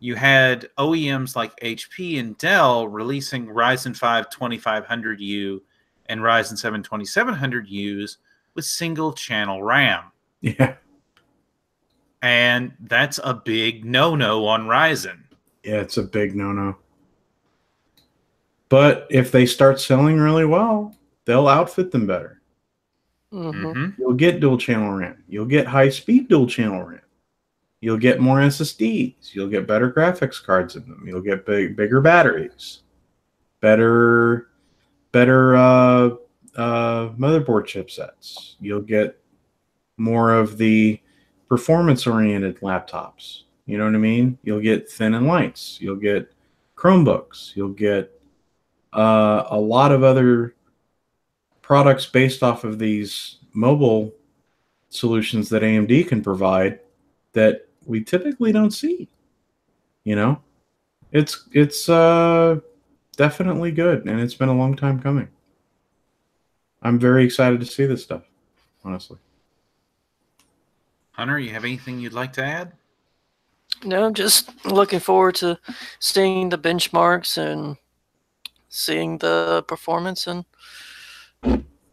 You had OEMs like HP and Dell releasing Ryzen 5 2500U and Ryzen 7 2700Us with single channel RAM. Yeah. And that's a big no-no on Ryzen. Yeah, it's a big no-no. But if they start selling really well, they'll outfit them better. You'll get dual channel RAM. You'll get high-speed dual channel RAM. You'll get more SSDs. You'll get better graphics cards in them. You'll get bigger batteries, better motherboard chipsets. You'll get more of the performance-oriented laptops. You know what I mean? You'll get thin and lights. You'll get Chromebooks. You'll get a lot of other products based off of these mobile solutions that AMD can provide that we typically don't see. You know, it's definitely good, and it's been a long time coming. I'm very excited to see this stuff, honestly. Hunter, you have anything you'd like to add? No, I'm just looking forward to seeing the benchmarks and seeing the performance and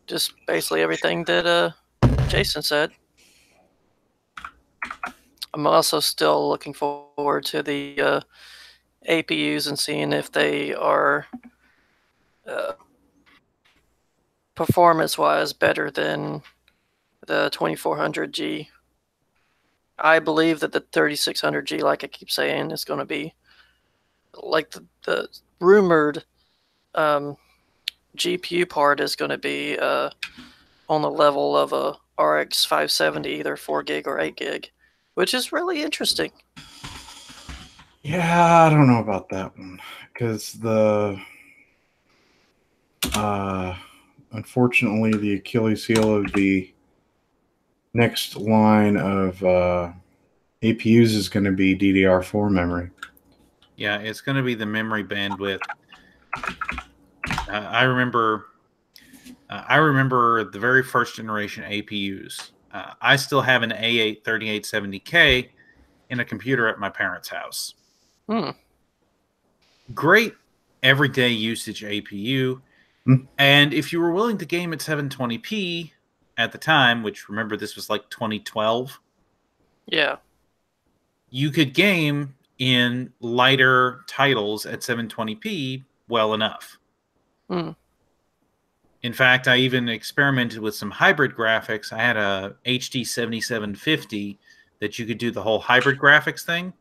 just basically everything that Jason said. I'm also still looking forward to the APUs and seeing if they are performance-wise better than the 2400G. I believe that the 3600G, like I keep saying, is going to be like the rumored GPU part is going to be on the level of a RX 570, either 4 gig or 8 gig, which is really interesting. Yeah, I don't know about that one because unfortunately the Achilles heel of the next line of APUs is going to be DDR4 memory. Yeah, it's going to be the memory bandwidth. I remember the very first generation APUs. I still have an A8 3870K in a computer at my parents' house. Great everyday usage APU. And if you were willing to game at 720p at the time, which remember this was like 2012. Yeah. You could game in lighter titles at 720p well enough. In fact, I even experimented with some hybrid graphics. I had a HD 7750 that you could do the whole hybrid graphics thing.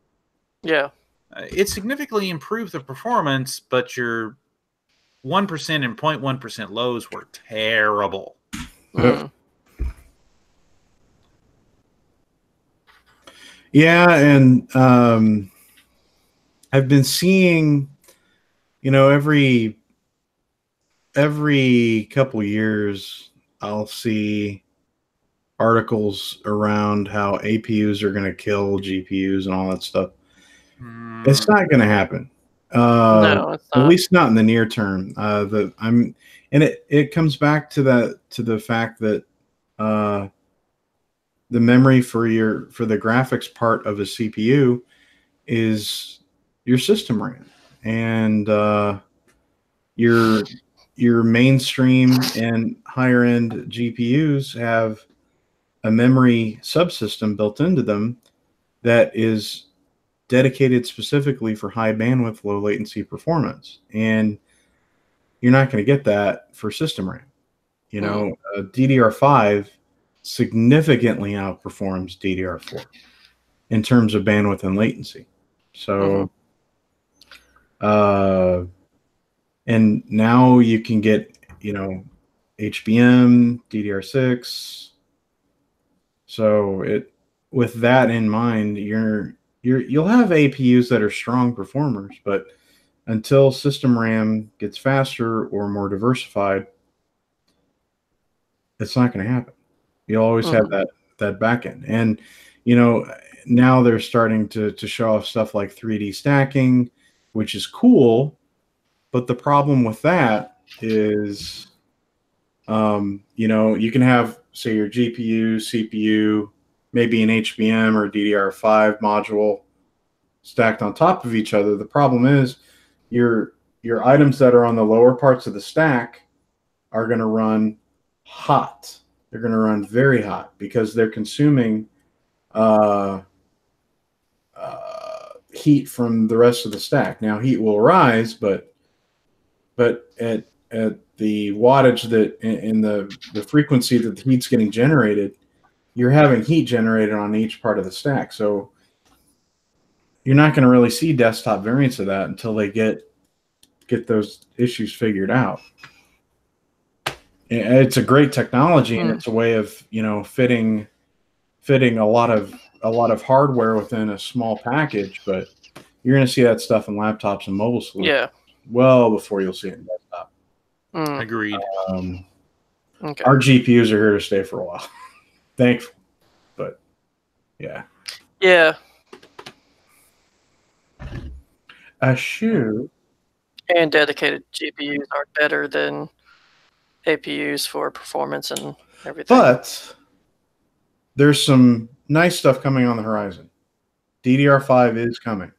Yeah. It significantly improved the performance, but your 1% and 0.1% lows were terrible. Yeah, and I've been seeing, every couple years I'll see articles around how APUs are going to kill GPUs and all that stuff. It's not going to happen. No, it's not. At least not in the near term. It comes back to the fact that the memory for the graphics part of a CPU is your system RAM, and your mainstream and higher end GPUs have a memory subsystem built into them that is dedicated specifically for high bandwidth, low latency performance. And you're not going to get that for system RAM. DDR5 significantly outperforms DDR4 in terms of bandwidth and latency. So, and now you can get, HBM, DDR6. So with that in mind, you'll have APUs that are strong performers, but until system RAM gets faster or more diversified, it's not going to happen. You'll always have that back end. And, now they're starting to show off stuff like 3D stacking, which is cool. But the problem with that is, you can have, say, your GPU, CPU, maybe an HBM or DDR5 module stacked on top of each other. The problem is your items that are on the lower parts of the stack are going to run hot. They're going to run very hot because they're consuming heat from the rest of the stack. Now, heat will rise, but at the wattage that in the frequency that the heat's getting generated, you're having heat generated on each part of the stack. So you're not going to really see desktop variants of that until they get those issues figured out. It's a great technology, and it's a way of fitting a lot of a lot of hardware within a small package, but you're going to see that stuff in laptops and mobile solutions well before you'll see it in desktop. Agreed. Okay. Our GPUs are here to stay for a while, thankfully. But yeah. Yeah. A shoe. And dedicated GPUs are better than APUs for performance and everything. But there's some nice stuff coming on the horizon. DDR5 is coming.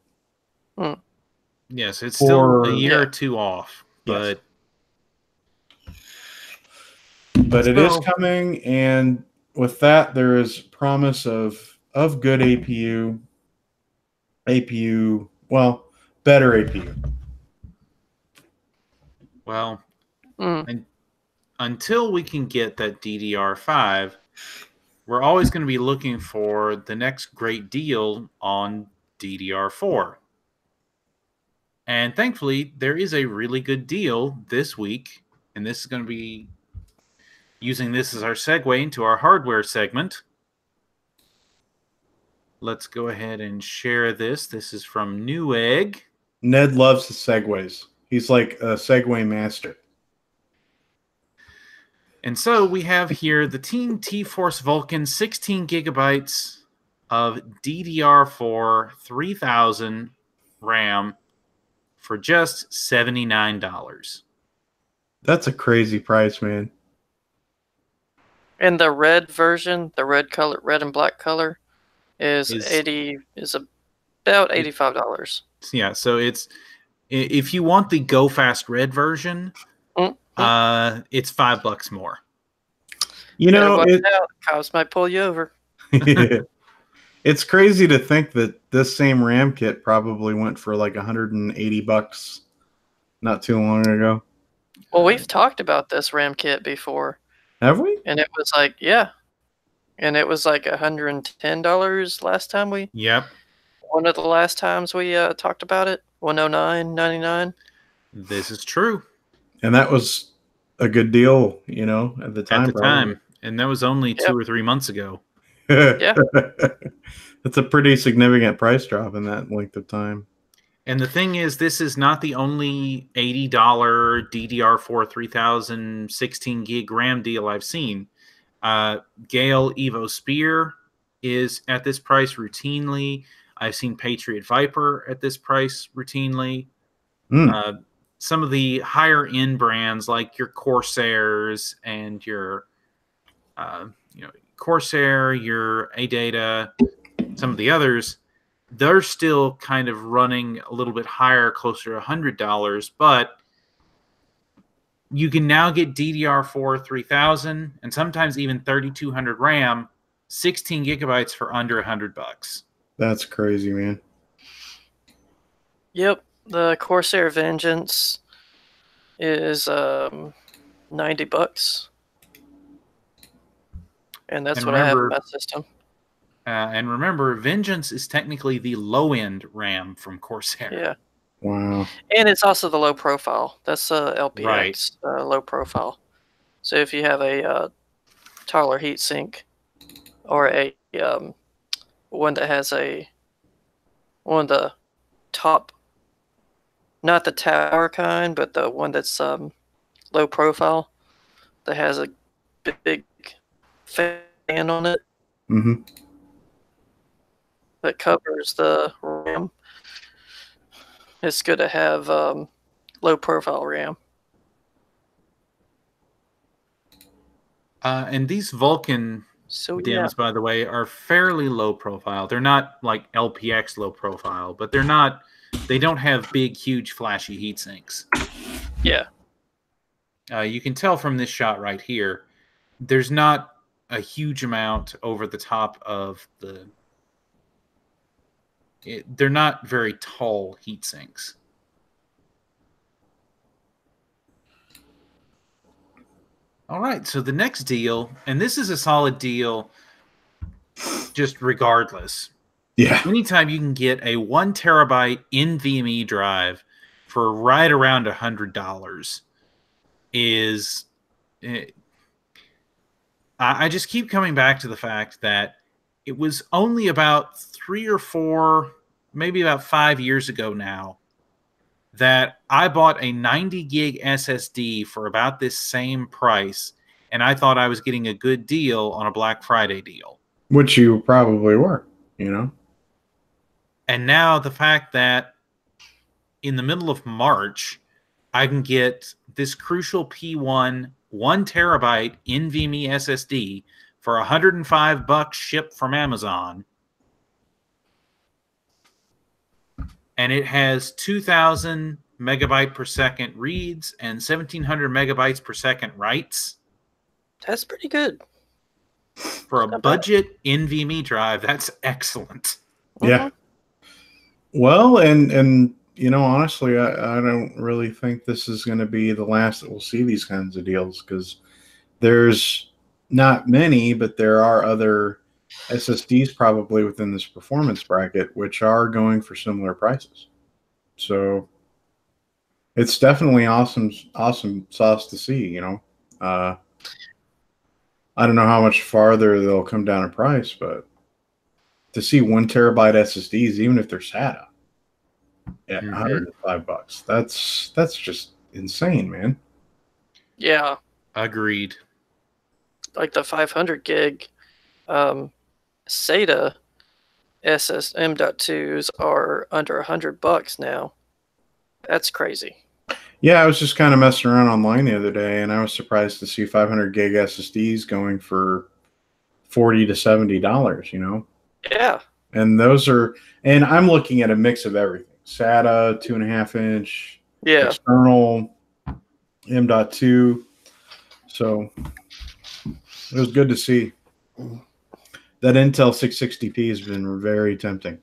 Yes, it's still a year or two off, but it is coming, and with that, there is promise of good APU, well, better APU. Well, until we can get that DDR5, we're always going to be looking for the next great deal on DDR4. And thankfully, there is a really good deal this week, and this is going to be using this as our segue into our hardware segment. Let's go ahead and share this. This is from Newegg. Ned loves the segues. He's like a segue master. And so we have here the Team T-Force Vulcan 16 gigabytes of DDR4 3000 RAM for just $79. That's a crazy price, man. And the red version, the red and black color, is about $85. Yeah, so it's if you want the Go Fast Red version, it's $5 more. You know, cops might pull you over. It's crazy to think that this same RAM kit probably went for like $180 not too long ago. Well, we've talked about this RAM kit before. Have we? And it was like, and it was like $110 last time we. Yep. One of the last times we talked about it, $109.99. This is true. And that was a good deal, you know, at the time. And that was only 2 or 3 months ago. Yeah. That's a pretty significant price drop in that length of time. And the thing is, this is not the only $80 DDR4 3000 16 gig RAM deal I've seen. Gale Evo Spear is at this price routinely. I've seen Patriot Viper at this price routinely. Some of the higher end brands like your Corsairs and your Corsair, your ADATA, some of the others, they're still kind of running a little bit higher, closer to $100, but you can now get DDR4 3000 and sometimes even 3200 RAM, 16 gigabytes for under $100. That's crazy, man. Yep, the Corsair Vengeance is $90, and that's what I have in my system. And remember, Vengeance is technically the low-end RAM from Corsair. Yeah. Wow. And it's also the low profile. That's LPX, right. Low profile. So if you have a taller heatsink or a one that has one of the top, not the tower kind, but the one that's low profile that has a big fan on it. Mm-hmm. That covers the RAM. It's good to have low profile RAM. And these Vulcan DIMMs, by the way, are fairly low profile. They're not like LPX low profile, but they don't have big, huge, flashy heat sinks. Yeah. You can tell from this shot right here, there's not a huge amount over the top of they're not very tall heat sinks. All right, so the next deal, and this is a solid deal just regardless. Yeah. Anytime you can get a 1 terabyte NVMe drive for right around $100 I just keep coming back to the fact that it was only about 3 or 4, maybe about 5 years ago now, that I bought a 90 gig SSD for about this same price, and I thought I was getting a good deal on a Black Friday deal. Which you probably were, you know? And now the fact that in the middle of March, I can get this Crucial P1 1 terabyte NVMe SSD for $105 shipped from Amazon. And it has 2,000 megabyte per second reads and 1,700 megabytes per second writes. That's pretty good. For a budget NVMe drive, that's excellent. Yeah. Well, and you know, honestly, I don't really think this is going to be the last that we'll see these kinds of deals, because there's not many, but there are other SSDs probably within this performance bracket which are going for similar prices. So it's definitely awesome sauce to see, you know. I don't know how much farther they'll come down in price, but to see 1 terabyte SSDs, even if they're SATA, at $105, that's just insane, man. Yeah. Agreed. Like the 500 gig SATA M.2s are under $100 now. That's crazy. Yeah, I was just kind of messing around online the other day, and I was surprised to see 500 gig SSDs going for $40 to $70, you know? Yeah. And those are, and I'm looking at a mix of everything. SATA, 2.5 inch, external, M.2. So it was good to see. That Intel 660p has been very tempting.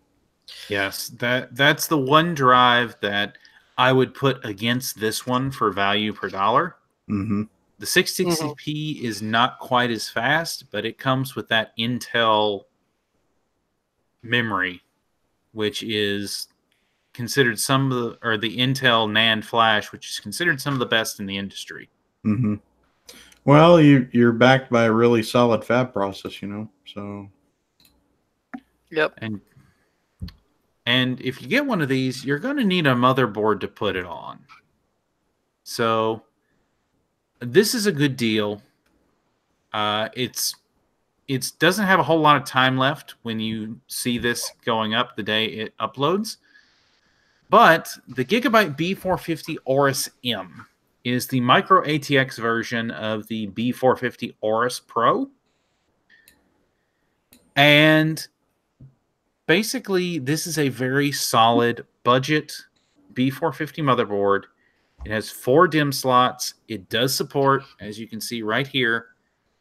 Yes, that's the one drive that I would put against this one for value per dollar. Mm-hmm. The 660p is not quite as fast, but it comes with that Intel memory, which is considered some of the, or the Intel NAND flash, which is considered some of the best in the industry. Mm-hmm. Well, you're backed by a really solid fab process, you know. So. Yep. And if you get one of these, you're going to need a motherboard to put it on. So this is a good deal. It doesn't have a whole lot of time left when you see this going up the day it uploads. But the Gigabyte B450 Aorus M is the micro ATX version of the B450 Aorus Pro. And basically, this is a very solid budget B450 motherboard. It has 4 DIMM slots. It does support, as you can see right here,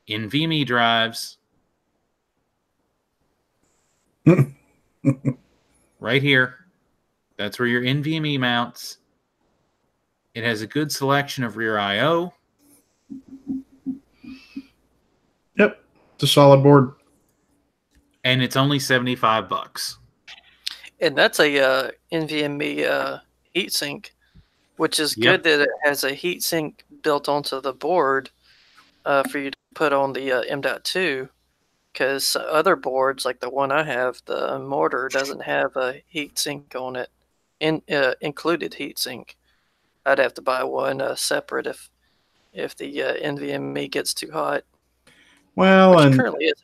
NVMe drives. Right here. That's where your NVMe mounts. It has a good selection of rear I/O. Yep, it's a solid board. And it's only $75. And that's a NVMe heatsink, which is good that it has a heatsink built onto the board for you to put on the M.2, because other boards, like the one I have, the Mortar, doesn't have a heatsink on it, included heatsink. I'd have to buy one separate if the NVMe gets too hot. Well, and currently isn't.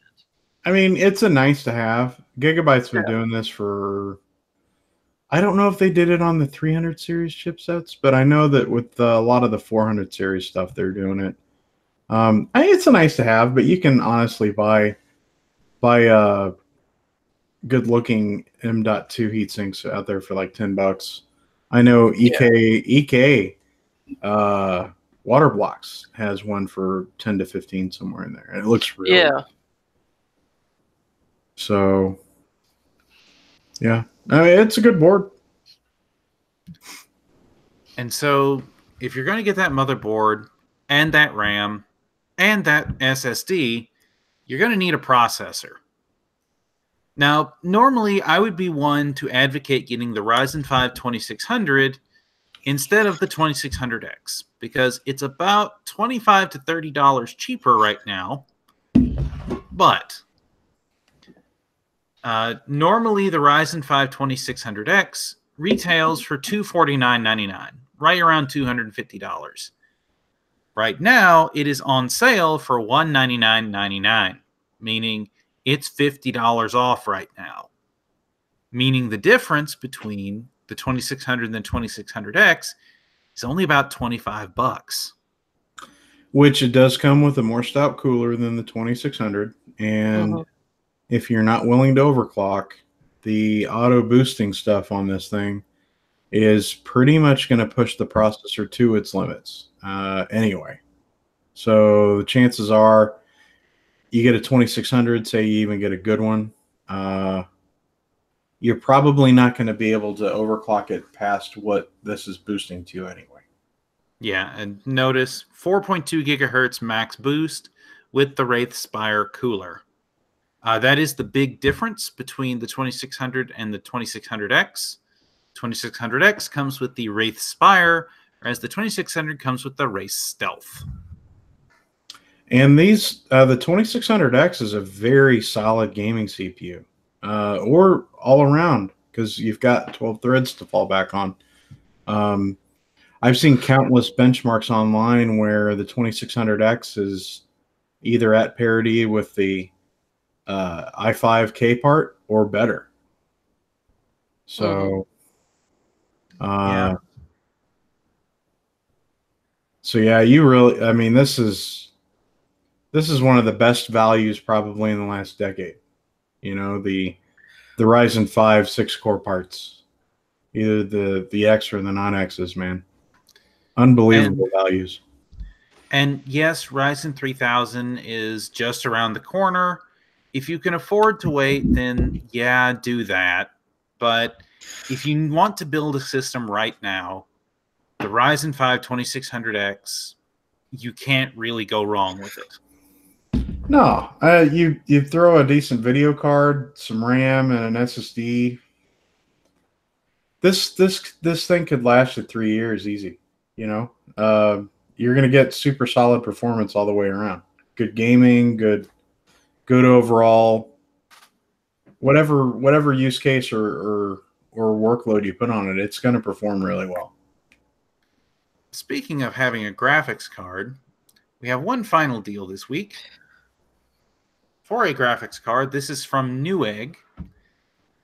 I mean, it's a nice to have. Gigabyte's been doing this for, I don't know if they did it on the 300 series chipsets, but I know that with a lot of the 400 series stuff, they're doing it. It's a nice to have, but you can honestly buy good looking M.2 heatsinks out there for like $10. I know EK Water Blocks has one for 10 to 15 somewhere in there, and it looks really good. So yeah, I mean, it's a good board. And so if you're going to get that motherboard and that RAM and that SSD, you're going to need a processor. Now, normally I would be one to advocate getting the Ryzen 5 2600 instead of the 2600X, because it's about $25 to $30 cheaper right now. But Normally, the Ryzen 5 2600X retails for $249.99, right around $250. Right now, it is on sale for $199.99, meaning it's $50 off right now. Meaning the difference between the 2600 and the 2600X is only about $25. Which it does come with a more stout cooler than the 2600. And if you're not willing to overclock, the auto boosting stuff on this thing is pretty much going to push the processor to its limits anyway. So the chances are you get a 2600, say you even get a good one, you're probably not going to be able to overclock it past what this is boosting to anyway. Yeah, and notice 4.2 gigahertz max boost with the Wraith Spire cooler. That is the big difference between the 2600 and the 2600X. 2600X comes with the Wraith Spire, whereas the 2600 comes with the Wraith Stealth. And these, the 2600X is a very solid gaming CPU, or all around, because you've got 12 threads to fall back on. I've seen countless benchmarks online where the 2600X is either at parity with the i5 part or better. So, yeah. So yeah, you really, I mean, this is one of the best values probably in the last decade. You know, the Ryzen 5 6-core parts, either the X or the non-X's, man. Unbelievable values. And yes, Ryzen 3000 is just around the corner. If you can afford to wait, then yeah, do that. But if you want to build a system right now, the Ryzen 5 2600X, you can't really go wrong with it. No, you throw a decent video card, some RAM, and an SSD. This thing could last you 3 years easy. You know, you're going to get super solid performance all the way around. Good gaming, good overall. Whatever use case or workload you put on it, it's going to perform really well. Speaking of having a graphics card, we have one final deal this week. For a graphics card, this is from Newegg.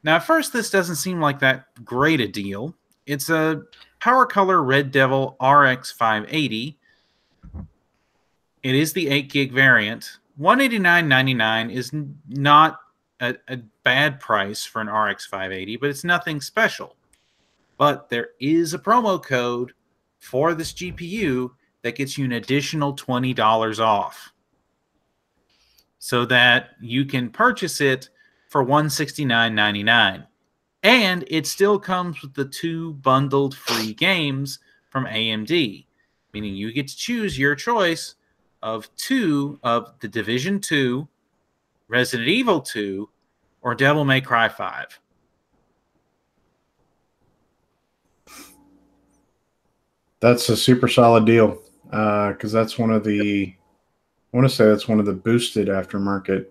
Now, at first, this doesn't seem like that great a deal. It's a PowerColor Red Devil RX 580. It is the 8 gig variant. $189.99 is not a bad price for an RX 580, but it's nothing special. But there is a promo code for this GPU that gets you an additional $20 off, so that you can purchase it for $169.99. And it still comes with the 2 bundled free games from AMD, meaning you get to choose your choice of 2 of The Division 2, Resident Evil 2, or Devil May Cry 5. That's a super solid deal, because that's one of the, I want to say that's one of the boosted aftermarket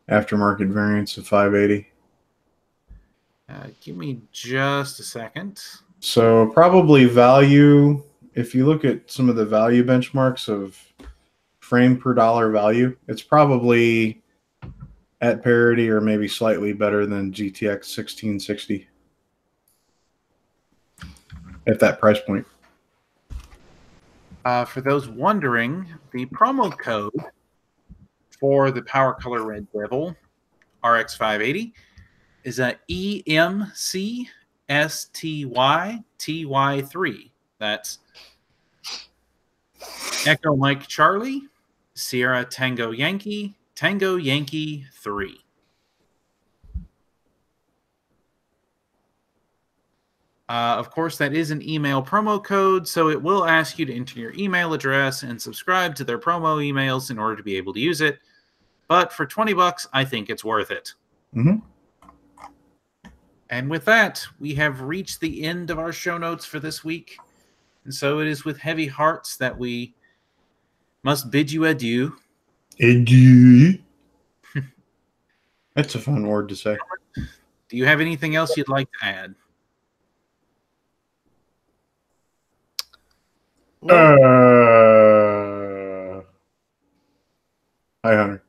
variants of 580. Give me just a second. So probably value, if you look at some of the value benchmarks of frame per dollar value, it's probably at parity or maybe slightly better than GTX 1660 at that price point. For those wondering, the promo code for the PowerColor Red Devil RX 580 is a EMCSTYTY3. That's Echo Mike Charlie, Sierra Tango Yankee 3. Of course, that is an email promo code, so it will ask you to enter your email address and subscribe to their promo emails in order to be able to use it. But for $20, I think it's worth it. Mm-hmm. And with that, we have reached the end of our show notes for this week. And so it is with heavy hearts that we must bid you adieu. Adieu. That's a fun word to say. Do you have anything else you'd like to add? No. Hi, Hunter.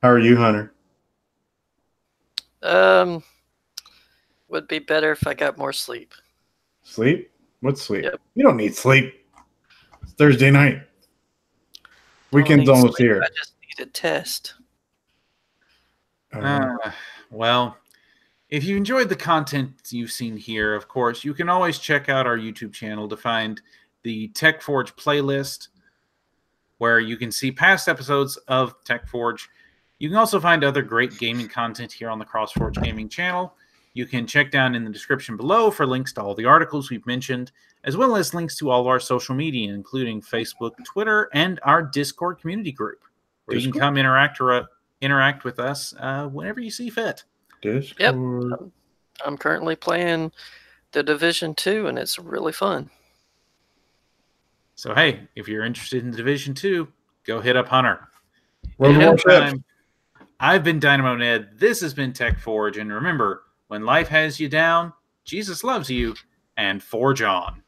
How are you, Hunter? Would be better if I got more sleep. Sleep? What's sleep? Yep. You don't need sleep. It's Thursday night. Weekend's almost here. I just need a test. Well, if you enjoyed the content you've seen here, of course, you can always check out our YouTube channel to find the TechForge playlist, where you can see past episodes of TechForge. You can also find other great gaming content here on the CrossForge Gaming channel. You can check down in the description below for links to all the articles we've mentioned, as well as links to all of our social media, including Facebook, Twitter, and our Discord community group, where you can come interact with us whenever you see fit. Discord. Yep. I'm currently playing the Division 2, and it's really fun. So, hey, if you're interested in Division 2, go hit up Hunter. I've been Dynamo Ned. This has been TechForge. And remember, when life has you down, Jesus loves you, and forge on.